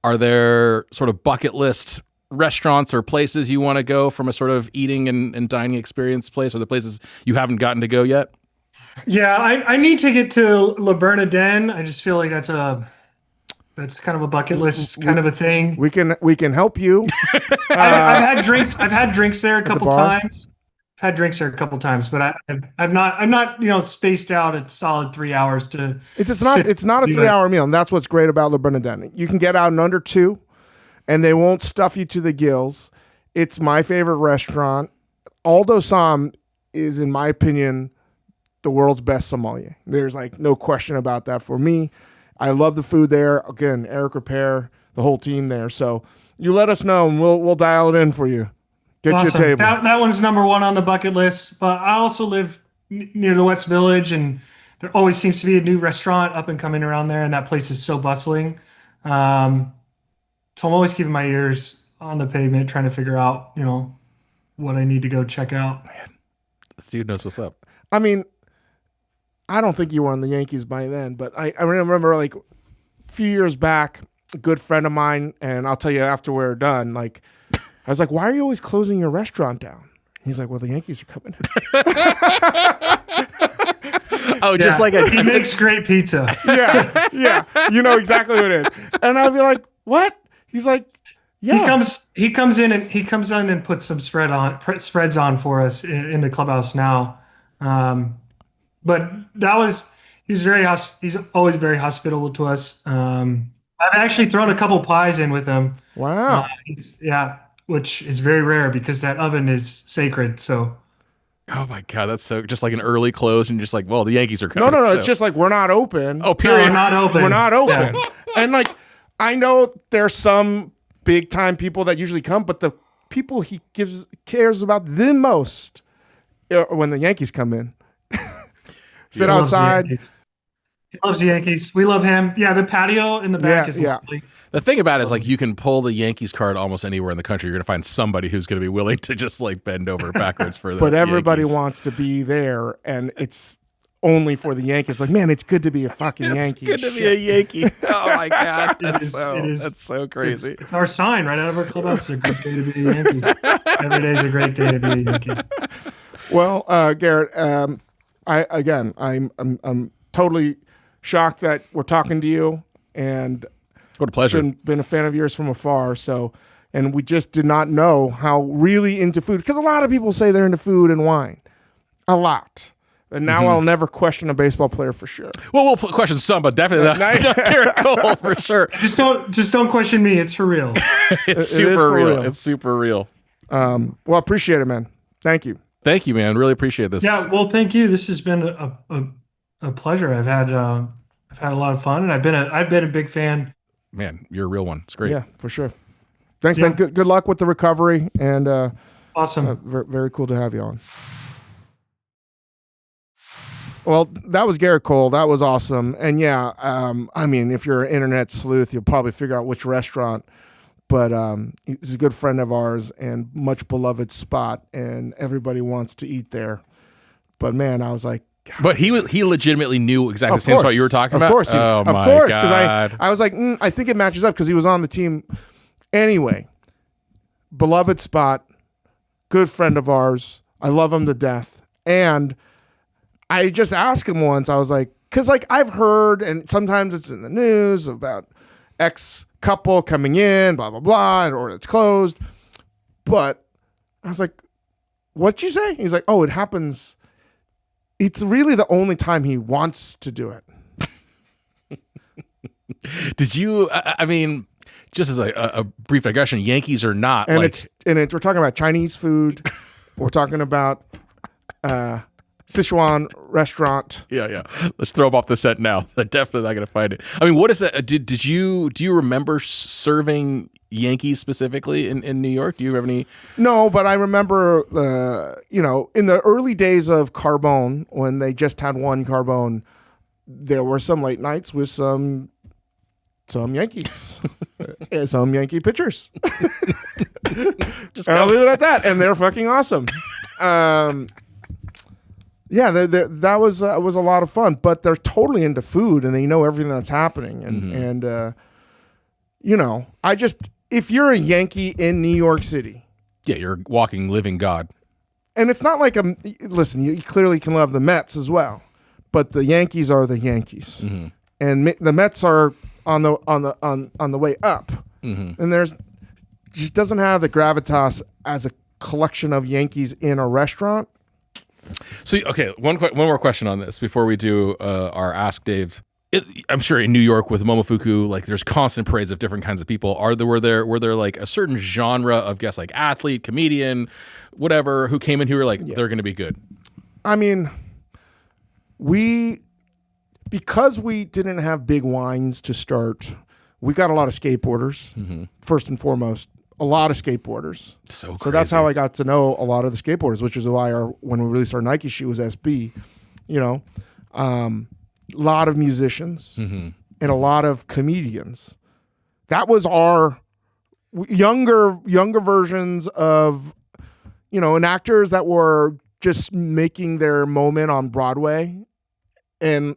Are there sort of bucket list restaurants or places you want to go from a sort of eating and dining experience place? Are there places you haven't gotten to go yet? Yeah, I need to get to Le Bernardin. I just feel like that's kind of a bucket list kind of a thing. We can help you. I've had drinks there a couple times. I've had drinks there a couple times, but I'm not spaced out a solid 3 hours to. It's not a 3 hour meal, and that's what's great about Le Bernardin. You can get out in under 2, and they won't stuff you to the gills. It's my favorite restaurant. Aldo Sam is, in my opinion, the world's best sommelier. There's no question about that for me. I love the food there. Again, Eric Repair, the whole team there. So you let us know, and we'll dial it in for you. Get awesome. you a table. That one's number one on the bucket list. But I also live near the West Village, and there always seems to be a new restaurant up and coming around there, and that place is so bustling. So I'm always keeping my ears on the pavement, trying to figure out, what I need to go check out. Man, this dude knows what's up. I mean, I don't think you were on the Yankees by then, but I remember a few years back, a good friend of mine, and I'll tell you after we're done, I was like, why are you always closing your restaurant down? He's like, well, the Yankees are coming. He makes great pizza. Yeah. You know exactly what it is. And I'll be like, what? He's like, yeah. He comes in and puts some spreads on for us in the clubhouse now. But he's always very hospitable to us. I've actually thrown a couple pies in with him. Wow. Yeah, which is very rare because that oven is sacred. So. Oh my God, that's so just like an early close, and just the Yankees are coming. No. So. It's just we're not open. Oh, period. No, we're not open. We're not open. Yeah. And I know there's some big time people that usually come, but the people he cares about the most are when the Yankees come in. Sit outside. He loves the Yankees. We love him. Yeah, the patio in the back is lovely. The thing about it is, like, you can pull the Yankees card almost anywhere in the country. You're going to find somebody who's going to be willing to just like bend over backwards for the But everybody Yankees. wants to be there, and it's only for the Yankees. Like, man, it's good to be a fucking Yankee. It's good to be a Yankee. Oh my God, that's It's so crazy. It's our sign right out of our clubhouse. It's a great day to be a Yankee. Every day is a great day to be a Yankee. Well, Gerrit, I'm totally shocked that we're talking to you, and What a pleasure. been a fan of yours from afar. So, and we just did not know how really into food, because a lot of people say they're into food and wine, a lot. And now I'll never question a baseball player for sure. Well, we'll question some, but definitely not Gerrit Cole for sure. Just don't question me. It's for real. It's It is super for real. real. It's super real. Well, appreciate it, man. Thank you. Thank you, man. Really appreciate this. Yeah, well, thank you. This has been a pleasure. I've had a lot of fun, and I've been a big fan. Man, you're a real one. It's great. Yeah, for sure. Thanks, Yeah. man. Good luck with the recovery, and Awesome. very cool to have you on. Well, that was Gerrit Cole. That was awesome. And yeah, I mean, if you're an internet sleuth, you'll probably figure out which restaurant. But he's a good friend of ours and much beloved spot, and everybody wants to eat there. But man, I was like, But he legitimately knew exactly the same spot you were talking about. Of course, Oh of my course, because God. I was like, I think it matches up because he was on the team. Anyway, beloved spot, good friend of ours. I love him to death, and I just asked him once. I was like, because like I've heard, and sometimes it's in the news about ex couple coming in, blah blah blah, or it's closed. But I was like, what'd you say? He's like, oh, it happens. It's really the only time he wants to do it. Did you? I mean, just as a brief digression, Yankees are not. And like, we're talking about Chinese food. We're talking about Sichuan restaurant. Yeah. Let's throw him off the set now. They're definitely not going to find it. I mean, what is that? Do you remember serving Yankees specifically in New York? Do you have any? No, but I remember, in the early days of Carbone, when they just had one Carbone, there were some late nights with some Yankees, and some Yankee pitchers. I'll leave it at that. And they're fucking awesome. Yeah, that was a lot of fun. But they're totally into food, and they know everything that's happening. And if you're a Yankee in New York City, Yeah, you're a walking, living God. and it's not like listen, you clearly can love the Mets as well, but the Yankees are the Yankees, and the Mets are on the way up, and there's just doesn't have the gravitas as a collection of Yankees in a restaurant. So, okay, one more question on this before we do our Ask Dave. I'm sure in New York with Momofuku, like there's constant parades of different kinds of people. Were there like a certain genre of guests, like athlete, comedian, whatever, who came in who were like they're going to be good? I mean, because we didn't have big wines to start, we got a lot of skateboarders, first and foremost. A lot of skateboarders. So that's how I got to know a lot of the skateboarders, which is why when we released our Nike shoe was SB. A lot of musicians and a lot of comedians. That was our younger versions of, and actors that were just making their moment on Broadway, and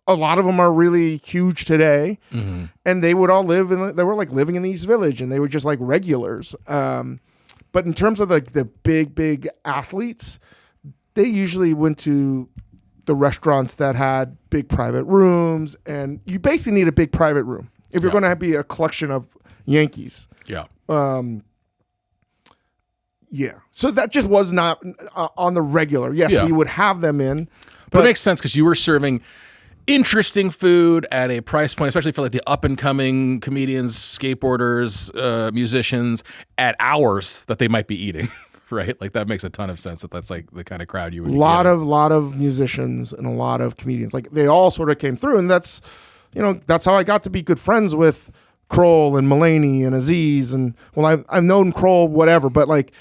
a lot of them are really huge today, and they would all they were like living in the East Village, and they were just like regulars. But in terms of like the big athletes, they usually went to the restaurants that had big private rooms, and you basically need a big private room if you're going to be a collection of Yankees. Yeah. Yeah. So that just was not on the regular. Yes, we would have them in. But it makes sense because you were serving interesting food at a price point, especially for like the up and coming comedians, skateboarders, musicians at hours that they might be eating, right? Like that makes a ton of sense that's like the kind of crowd you would get. Lot of musicians and a lot of comedians. Like they all sort of came through, and that's how I got to be good friends with Kroll and Mulaney and Aziz and I've known Kroll whatever, but like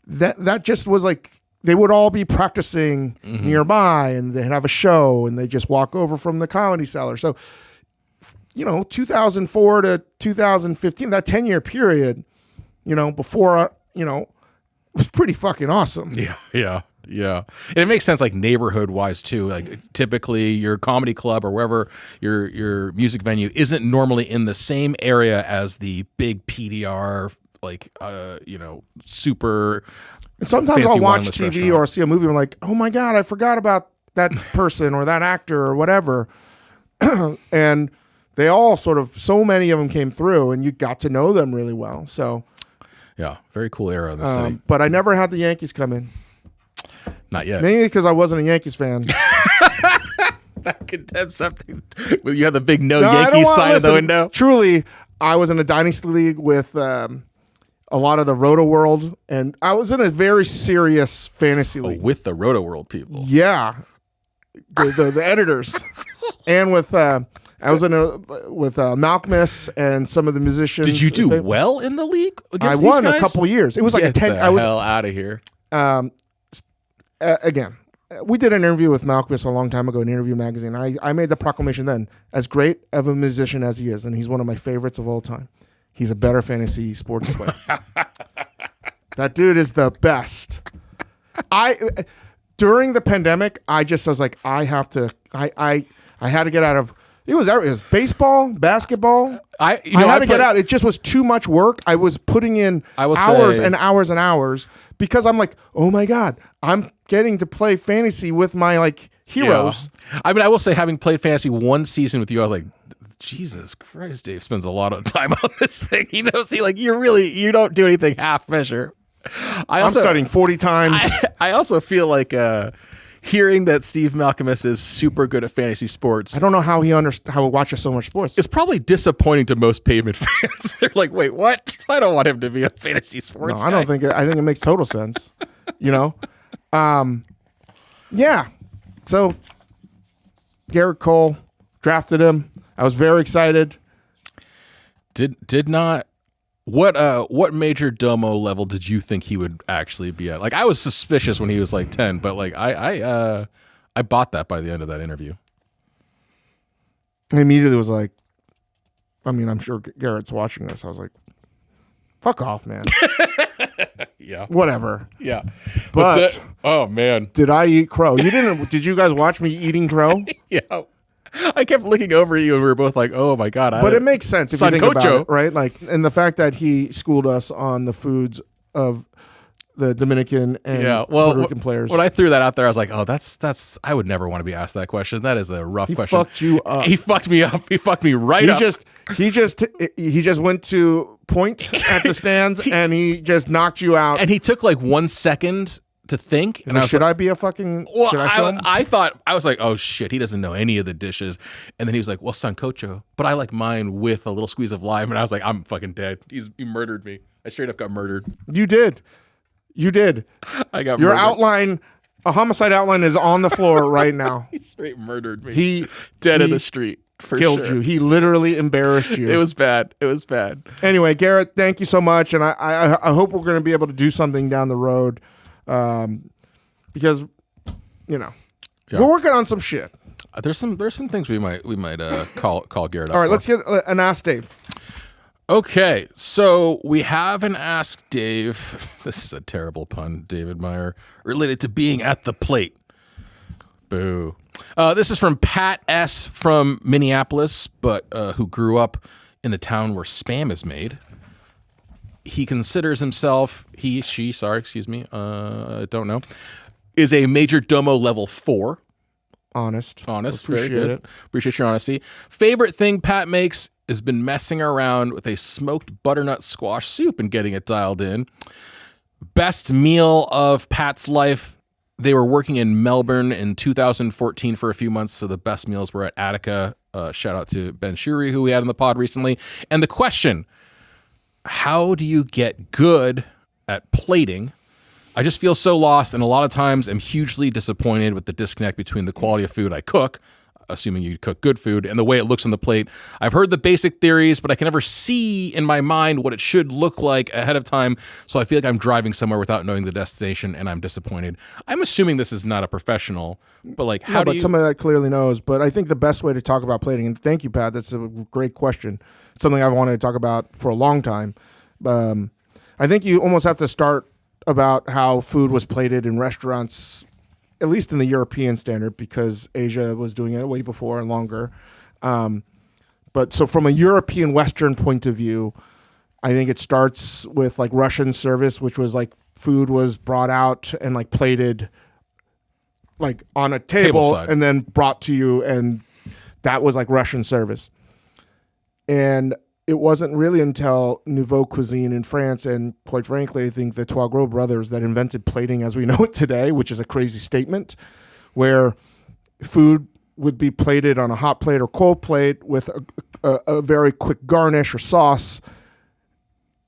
that just was like they would all be practicing nearby and they'd have a show and they just walk over from the Comedy Cellar. So 2004 to 2015, that 10-year period, before was pretty fucking awesome. Yeah. And it makes sense, like neighborhood wise too. Like typically your comedy club or wherever your music venue isn't normally in the same area as the big PDR, like super. And sometimes fancy I'll watch wine-less TV restaurant. or see a movie and I'm like, oh my God, I forgot about that person or that actor or whatever. And they all so many of them came through and you got to know them really well. So yeah, very cool era in the city. but I never had the Yankees come in. Not yet. Mainly because I wasn't a Yankees fan. That could have something. Well, you had the big I don't Yankees want- sign in the listen, window. Truly, I was in a dynasty league with a lot of the Roto World, and I was in a very serious fantasy league. With the Roto World people. Yeah, the editors, and with I was in with Malcolmus and some of the musicians. Did you do well in the league I against won these guys? a couple years. It was like Get a 10. the I was hell out of here. again. We did an interview with Malcolmus a long time ago in Interview Magazine. I made the proclamation then, as great of a musician as he is, and he's one of my favorites of all time, he's a better fantasy sports player. That dude is the best. During the pandemic, I was like, I had to get out of. It was baseball, basketball. I had to get out. It just was too much work. I was putting in hours and hours and hours because I'm like, oh my God, I'm getting to play fantasy with my heroes. Yeah. I mean, I will say, having played fantasy one season with you, I was like, Jesus Christ, Dave spends a lot of time on this thing. You don't do anything half measure. I'm studying 40 times. I also feel like hearing that Steve Malcolmus is super good at fantasy sports. I don't know how he watches so much sports. It's probably disappointing to most pavement fans. They're like, wait, what? I don't want him to be a fantasy sports guy. I don't think I think it makes total sense. Yeah. So Gerrit Cole drafted him. I was very excited. Did not. What major domo level did you think he would actually be at? Like, I was suspicious when he was like 10, but like I bought that by the end of that interview. I immediately was like, I mean, I'm sure Garrett's watching this. I was like, fuck off, man. Yeah. Whatever. Yeah. But oh man. did I eat crow? You didn't. Did you guys watch me eating crow? Yeah. I kept looking over at you and we were both like, oh my God. But it makes sense if you think Sancocho. about it, right? Like, and the fact that he schooled us on the foods of the Dominican and Puerto Rican players. When I threw that out there, I was like, oh, that's I would never want to be asked that question. That is a rough question. He fucked you up. He fucked me up. He fucked me right up. He just went to point at the stands and he just knocked you out. And he took like 1 second to think. And I was I be a fucking? Well, should I show him? I was like, oh shit, he doesn't know any of the dishes. And then he was like, well, sancocho, but I like mine with a little squeeze of lime. And I was like, I'm fucking dead. He murdered me. I straight up got murdered. You did. I got your murdered. outline. A homicide outline is on the floor right now. He straight murdered me. He in the street. Killed you. He literally embarrassed you. It was bad. Anyway, Gerrit, thank you so much, and I hope we're going to be able to do something down the road, because we're working on some shit. There's some things we might call Gerrit up. All right, for. let's get an Ask Dave. Okay, so we have an Ask Dave. This is a terrible pun, David Meyer, related to being at the plate. Boo. This is from Pat S. from Minneapolis, but who grew up in the town where Spam is made. He considers himself, don't know, is a major domo level 4. Honest. Very Appreciate good. it. Appreciate your honesty. Favorite thing Pat makes has been messing around with a smoked butternut squash soup and getting it dialed in. Best meal of Pat's life. They were working in Melbourne in 2014 for a few months, so the best meals were at Attica. Shout out to Ben Shuri, who we had on the pod recently. And the question, how do you get good at plating? I just feel so lost, and a lot of times I'm hugely disappointed with the disconnect between the quality of food I cook. assuming you cook good food, and the way it looks on the plate. I've heard the basic theories, but I can never see in my mind what it should look like ahead of time. So I feel like I'm driving somewhere without knowing the destination, and I'm disappointed. I'm assuming this is not a professional, but like, how do you... somebody that clearly knows. But I think the best way to talk about plating, and thank you, Pat, that's a great question. It's something I've wanted to talk about for a long time. I think you almost have to start about how food was plated in restaurants, at least in the European standard, because Asia was doing it way before and longer. But so from a European Western point of view, I think it starts with like Russian service, which was like food was brought out and like plated like on a table Tableside. and then brought to you, and that was like Russian service. And it wasn't really until Nouveau Cuisine in France, and quite frankly, I think the Trois Gros brothers, that invented plating as we know it today, which is a crazy statement, where food would be plated on a hot plate or cold plate with a very quick garnish or sauce,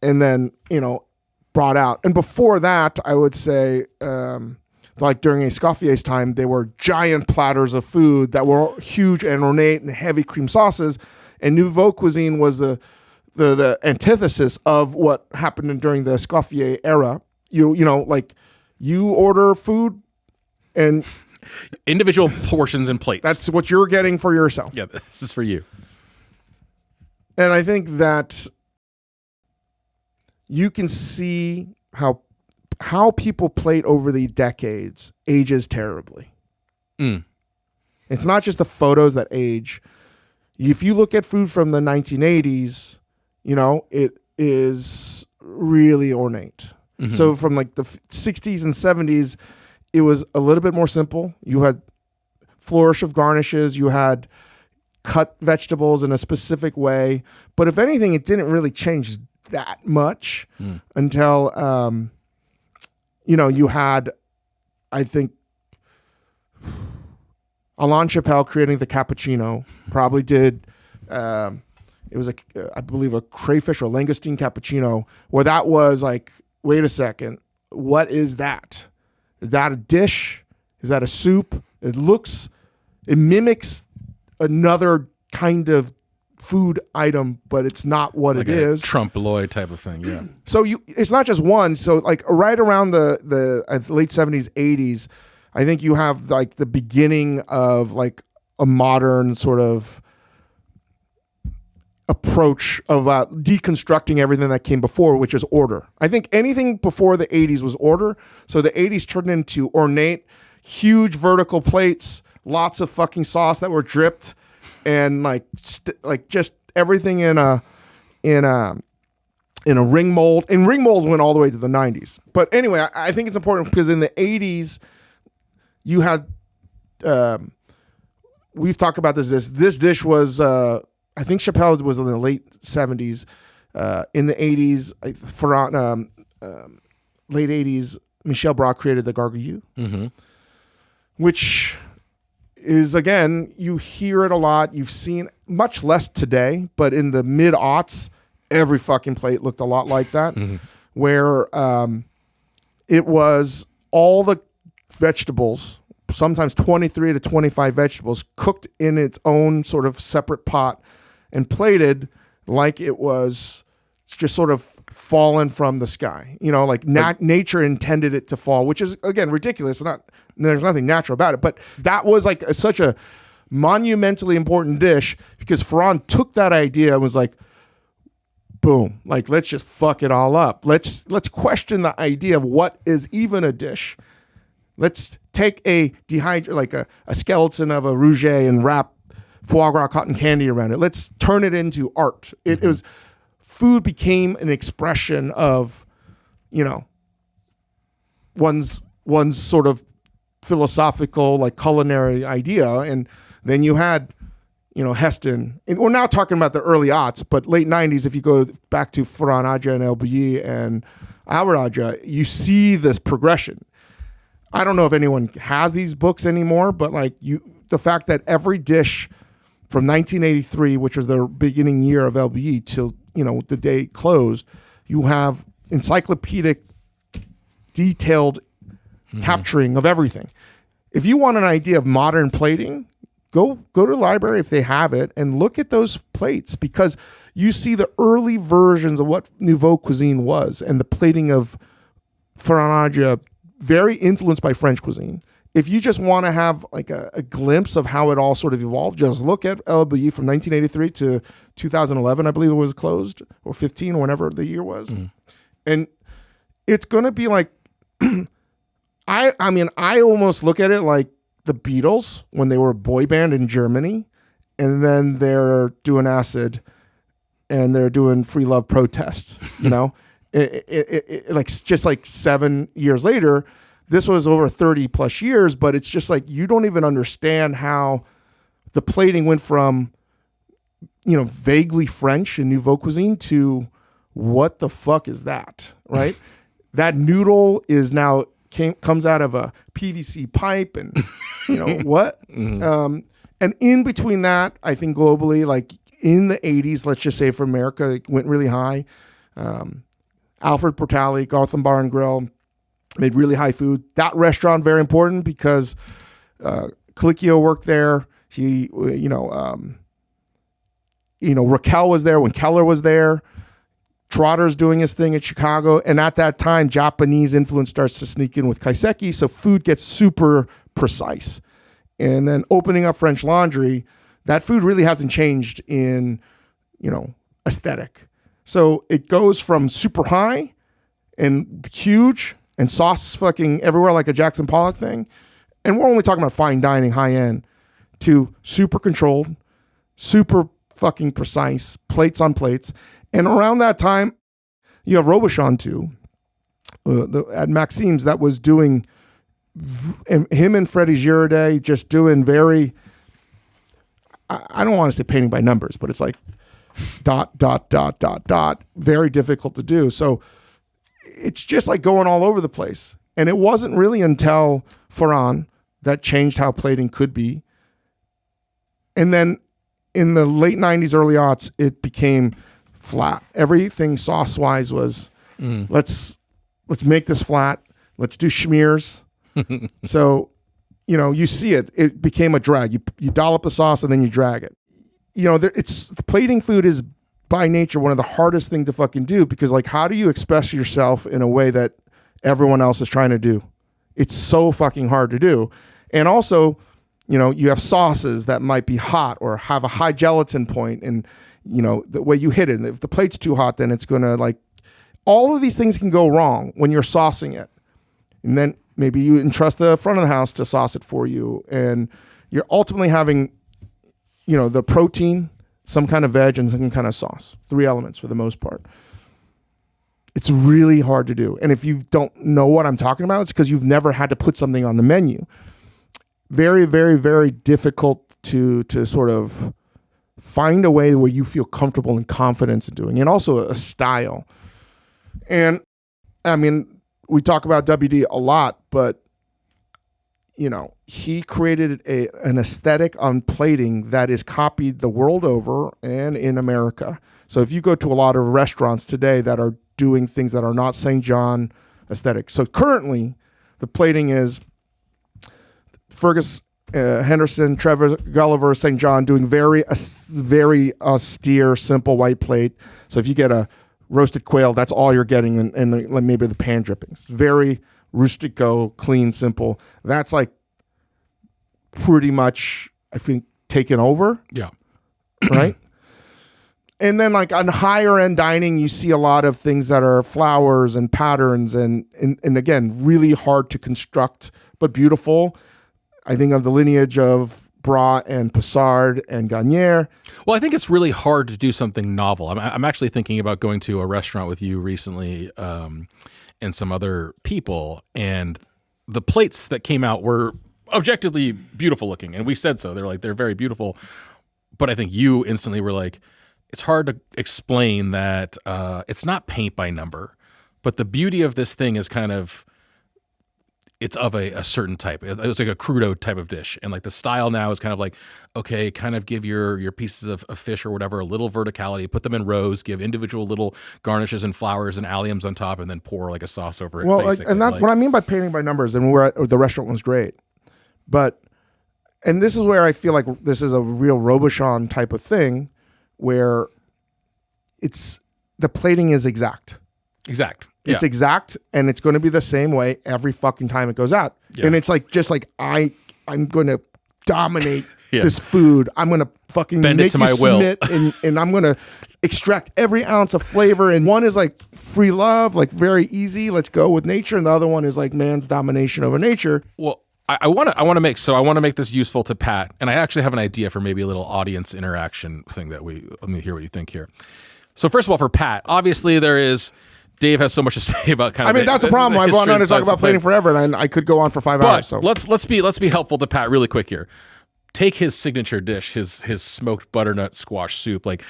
and then, brought out. And before that, I would say, like during Escoffier's time, they were giant platters of food that were huge and ornate and heavy cream sauces. And Nouveau Cuisine was the antithesis of what happened during the Escoffier era. You order food and individual portions and plates. that's what you're getting for yourself. Yeah, this is for you. And I think that you can see how people plate over the decades ages terribly. It's not just the photos that age. If you look at food from the 1980s, it is really ornate. Mm-hmm. So from like the 60s and 70s, it was a little bit more simple. You had flourish of garnishes. You had cut vegetables in a specific way. But if anything, it didn't really change that much until, you had, I think, Alain Chappelle creating the cappuccino probably did. It was I believe a crayfish or langoustine cappuccino, where that was like, wait a second, what is that? Is that a dish? Is that a soup? It mimics another kind of food item, but it's not what like it is. Trompe l'oeil type of thing, yeah. So it's not just one. So like right around the late 70s, 80s, I think you have like the beginning of like a modern sort of approach of deconstructing everything that came before, which is order. I think anything before the 80s was order. So the 80s turned into ornate, huge vertical plates, lots of fucking sauce that were dripped, and like just everything in a ring mold. And ring molds went all the way to the 90s. But anyway, I think it's important because in the 80s, you had, we've talked about this dish was, I think Chappelle's was in the late 70s. In the 80s, late 80s, Michel Braque created the gargouille, which is, again, you hear it a lot. You've seen much less today, but in the mid-aughts, every fucking plate looked a lot like that, where it was all the vegetables, sometimes 23 to 25 vegetables, cooked in its own sort of separate pot and plated like it was just sort of fallen from the sky. Like nature intended it to fall, which is, again, ridiculous. There's nothing natural about it. But that was like such a monumentally important dish because Ferran took that idea and was like, boom, like let's just fuck it all up. Let's question the idea of what is even a dish. Let's take a skeleton of a rouget and wrap foie gras cotton candy around it. Let's turn it into art. It was, food became an expression of, one's sort of philosophical, like culinary idea. And then you had, Heston. And we're now talking about the early aughts, but late 90s, if you go back to Ferran Adria and El Bouilly and Albert Adria, you see this progression. I don't know if anyone has these books anymore, but the fact that every dish from 1983, which was the beginning year of El Bouilly, till the day it closed, you have encyclopedic, detailed capturing of everything. If you want an idea of modern plating, go to the library if they have it and look at those plates, because you see the early versions of what Nouveau cuisine was, and the plating of fromage, very influenced by French cuisine. If you just want to have like a glimpse of how it all sort of evolved, just look at El Bulli from 1983 to 2011, I believe it was closed, or 15, or whenever the year was. And it's going to be like, I mean, I almost look at it like the Beatles when they were a boy band in Germany, and then they're doing acid and they're doing free love protests, you know? Like just like 7 years later, this was over 30 plus years, but it's just like, you don't even understand how the plating went from, you know, vaguely French and Nouveau cuisine to what the fuck is that, right? That noodle is now comes out of a PVC pipe, and you know what? And in between that, I think globally, like in the 80s, let's just say for America, it went really high. Alfred Portali, Gotham Bar and Grill, made really high food. That restaurant, very important, because Colicchio worked there. He, Raquel was there when Keller was there. Trotter's doing his thing at Chicago. And at that time, Japanese influence starts to sneak in with kaiseki. So food gets super precise. And then opening up French Laundry, that food really hasn't changed in, aesthetic. So it goes from super high and huge and sauce fucking everywhere like a Jackson Pollock thing. And we're only talking about fine dining, high end, to super controlled, super fucking precise, plates on plates. And around that time, you have Robuchon too, at Maxime's, that was doing, him and Freddie Girardet just doing very, I don't want to say painting by numbers, but it's like dot, dot, dot, dot, dot, very difficult to do. So it's just like going all over the place. And it wasn't really until Ferran that changed how plating could be. And then in the late 90s, early aughts, it became flat. Everything sauce-wise was, let's make this flat. Let's do schmears. So, you see it. It became a drag. You dollop the sauce and then you drag it. Plating food is by nature one of the hardest thing to fucking do, because like, how do you express yourself in a way that everyone else is trying to do? It's so fucking hard to do. And also, you have sauces that might be hot or have a high gelatin point, and the way you hit it. And if the plate's too hot, then it's gonna all of these things can go wrong when you're saucing it. And then maybe you entrust the front of the house to sauce it for you, and you're ultimately having, the protein, some kind of veg, and some kind of sauce. 3 elements for the most part. It's really hard to do. And if you don't know what I'm talking about, it's because you've never had to put something on the menu. Very, very, very difficult to sort of find a way where you feel comfortable and confidence in doing, and also a style. And I mean, we talk about WD a lot, but he created an aesthetic on plating that is copied the world over and in America. So if you go to a lot of restaurants today that are doing things that are not St. John aesthetic. So currently the plating is Fergus Henderson, Trevor Gulliver, St. John, doing very austere, simple white plate. So if you get a roasted quail, that's all you're getting, and maybe the pan drippings. Very rustico, clean, simple. That's like pretty much, I think, taken over. Yeah. Right? And then like on higher end dining, you see a lot of things that are flowers and patterns and again, really hard to construct, but beautiful. I think of the lineage of Bras and Passard and Gagnère. Well, I think it's really hard to do something novel. I'm actually thinking about going to a restaurant with you recently and some other people, and the plates that came out were objectively beautiful looking, and we said so. They're very beautiful, but I think you instantly were like, it's hard to explain that it's not paint by number, but the beauty of this thing is kind of, it's of a certain type. It was like a crudo type of dish. And like the style now is kind of like, okay, kind of give your pieces of fish or whatever a little verticality, put them in rows, give individual little garnishes and flowers and alliums on top, and then pour like a sauce over it. Well, what I mean by painting by numbers, and the restaurant was great, but And this is where I feel like this is a real Robuchon type of thing, where the plating is exact. Exact. It's exact, and it's going to be the same way every fucking time it goes out. Yeah. And it's like just like I'm going to dominate this food. I'm going to fucking bend make it to you my will, and I'm going to extract every ounce of flavor. And one is like free love, like very easy. Let's go with nature, and the other one is like man's domination over nature. Well, I want to make this useful to Pat, and I actually have an idea for maybe a little audience interaction thing let me hear what you think here. So first of all, for Pat, obviously Dave has so much to say about kind of. I mean, that's the problem. I've gone on to talk about plating forever, and I could go on for 5 hours. So let's be helpful to Pat really quick here. Take his signature dish, his smoked butternut squash soup. Like,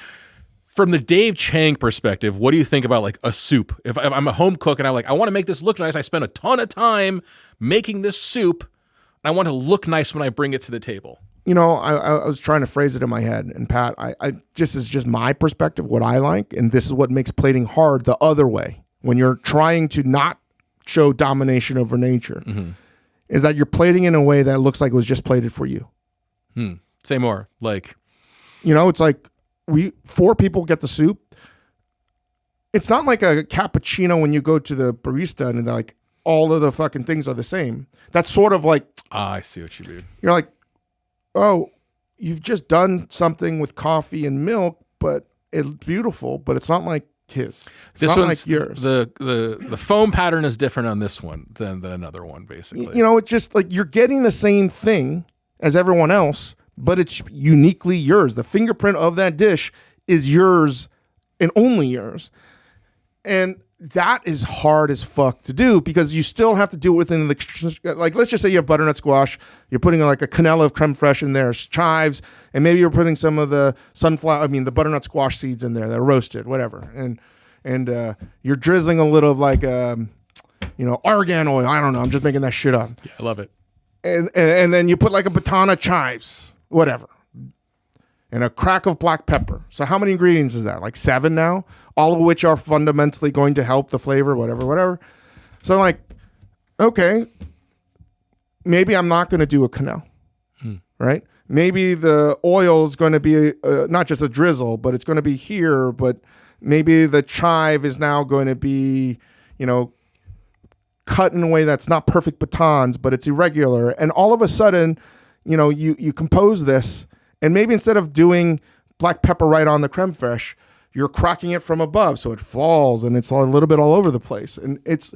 from the Dave Chang perspective, what do you think about like a soup? If I'm a home cook and I'm like, I want to make this look nice, I spend a ton of time making this soup, and I want to look nice when I bring it to the table. I was trying to phrase it in my head, and Pat, I just is just my perspective, what I like, and this is what makes plating hard the other way. When you're trying to not show domination over nature, is that you're plating in a way that looks like it was just plated for you. Say more. Like, it's like 4 people get the soup. It's not like a cappuccino when you go to the barista and they're like, all of the fucking things are the same. That's sort of like, I see what you mean. You're like, oh, you've just done something with coffee and milk, but it's beautiful, but it's not like his. It's not like yours. The foam pattern is different on this one than another one, basically. It's just like you're getting the same thing as everyone else, but it's uniquely yours. The fingerprint of that dish is yours and only yours. And that is hard as fuck to do, because you still have to do it within like, let's just say you have butternut squash, you're putting like a cannella of creme fraiche in there, chives, and maybe you're putting some of the the butternut squash seeds in there that are roasted, whatever. And you're drizzling a little of like, argan oil. I don't know. I'm just making that shit up. Yeah, I love it. And then you put like a baton of chives, whatever, and a crack of black pepper. So how many ingredients is that? Like 7 now, all of which are fundamentally going to help the flavor, whatever. So like, okay, maybe I'm not going to do a quenelle, right? Maybe the oil is going to be not just a drizzle, but it's going to be here. But maybe the chive is now going to be, cut in a way that's not perfect batons, but it's irregular. And all of a sudden, you compose this, and maybe instead of doing black pepper right on the creme fraiche, you're cracking it from above, so it falls and it's a little bit all over the place. And it's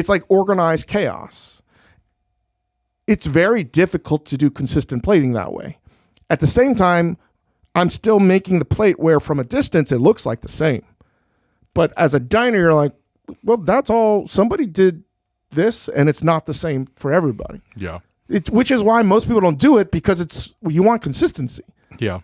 like organized chaos. It's very difficult to do consistent plating that way. At the same time, I'm still making the plate where from a distance it looks like the same. But as a diner, you're like, well, that's all. Somebody did this, and it's not the same for everybody. Yeah. Which is why most people don't do it, because you want consistency. Yeah.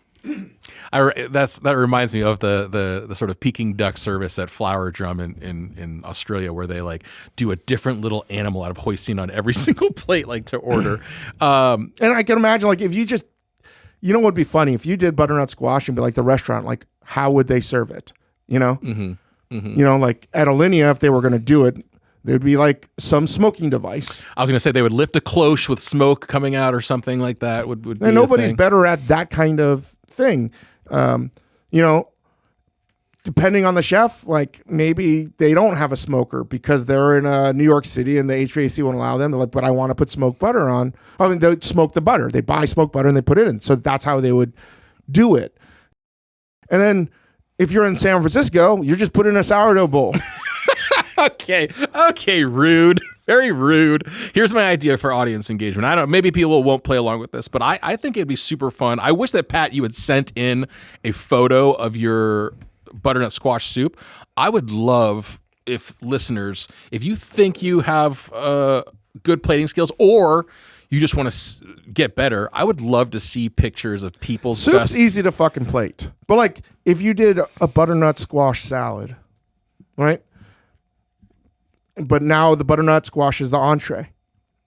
That reminds me of the sort of Peking duck service at Flower Drum in Australia, where they like do a different little animal out of hoisin on every single plate, like to order. And I can imagine, like, if you just, what would be funny if you did butternut squash and be like the restaurant, like, how would they serve it? Like at Alinea, if they were going to do it, there'd be like some smoking device. I was going to say they would lift a cloche with smoke coming out or something like that. Would be and nobody's better at that kind of thing. Depending on the chef, like maybe they don't have a smoker because they're in New York City and the HVAC won't allow them. They're like, but I want to put smoked butter on. I mean, they smoke the butter. They buy smoked butter and they put it in. So that's how they would do it. And then if you're in San Francisco, you're just putting in a sourdough bowl. Okay, rude. Very rude. Here's my idea for audience engagement. I don't know, maybe people won't play along with this, but I think it'd be super fun. I wish that, Pat, you had sent in a photo of your butternut squash soup. I would love if listeners, if you think you have good plating skills or you just want to get better, I would love to see pictures of people's Soup's easy to fucking plate. But like if you did a butternut squash salad, right? But now the butternut squash is the entree,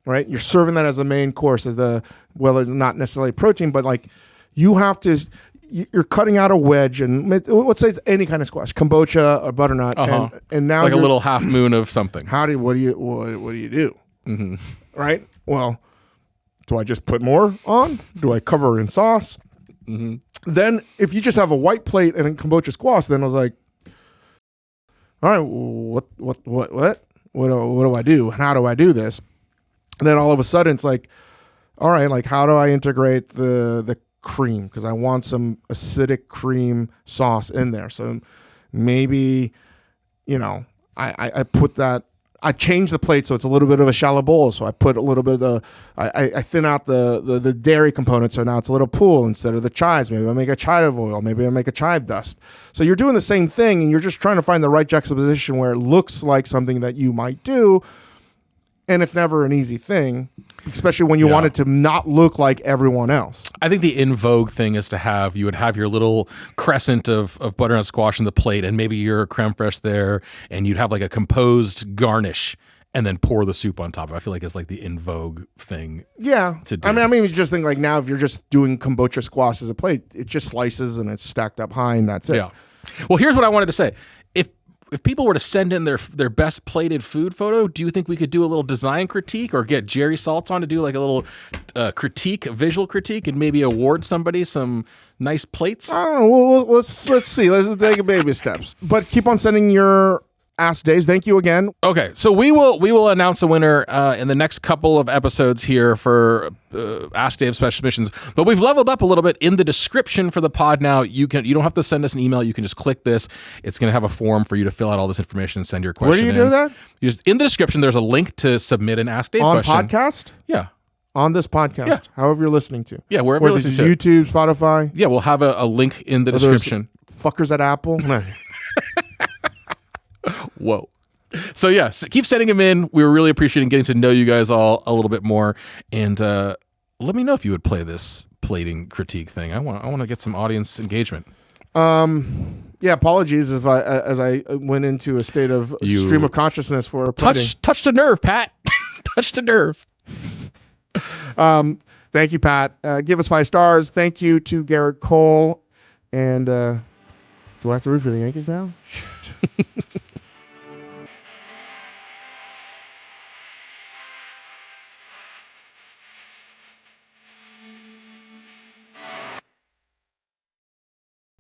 right? You're serving that as the main course, as it's not necessarily protein, but like you're cutting out a wedge, and let's say it's any kind of squash, kombucha or butternut, and now like a little half moon of something. What do you do? Mm-hmm. Right? Well, do I just put more on? Do I cover it in sauce? Mm-hmm. Then if you just have a white plate and a kombucha squash, then I was like, all right, what do I do? How do I do this? And then all of a sudden it's like, all right, like how do I integrate the cream? Because I want some acidic cream sauce in there. So maybe, I put that. I change the plate so it's a little bit of a shallow bowl. So I put a little bit of I thin out the dairy component. So now it's a little pool instead of the chives. Maybe I make a chive oil. Maybe I make a chive dust. So you're doing the same thing and you're just trying to find the right juxtaposition where it looks like something that you might do. And it's never an easy thing, especially when you want it to not look like everyone else. I think the in vogue thing is you would have your little crescent of butternut squash on the plate and maybe your creme fraiche there, and you'd have like a composed garnish and then pour the soup on top of it. I feel like it's like the in vogue thing. Yeah. To do. I mean, you just think like now if you're just doing kombucha squash as a plate, it just slices and it's stacked up high and that's it. Yeah. Well, here's what I wanted to say. If people were to send in their best plated food photo, do you think we could do a little design critique or get Jerry Saltz on to do like a little visual critique, and maybe award somebody some nice plates? I don't know. Well, let's see. Let's take a baby steps. But keep on sending your Ask Daves. Thank you again. Okay, so we will announce a winner in the next couple of episodes here for Ask Dave special missions. But we've leveled up a little bit in the description for the pod now. You don't have to send us an email. You can just click this. It's going to have a form for you to fill out all this information and send your question. Where do you do that? In the description, there's a link to submit an Ask Dave question. On podcast? Yeah. On this podcast, however you're listening to. Yeah, wherever you're listening to. YouTube, Spotify. Yeah, we'll have a link in the description. Fuckers at Apple. Whoa. So yes, keep sending them in. We were really appreciating getting to know you guys all a little bit more. And let me know if you would play this plating critique thing. I want to get some audience engagement. Yeah, apologies if I went into a state of stream of consciousness for touch the nerve, Pat. Touch the nerve. Thank you, Pat. Give us 5 stars. Thank you to Gerrit Cole. And do I have to root for the Yankees now?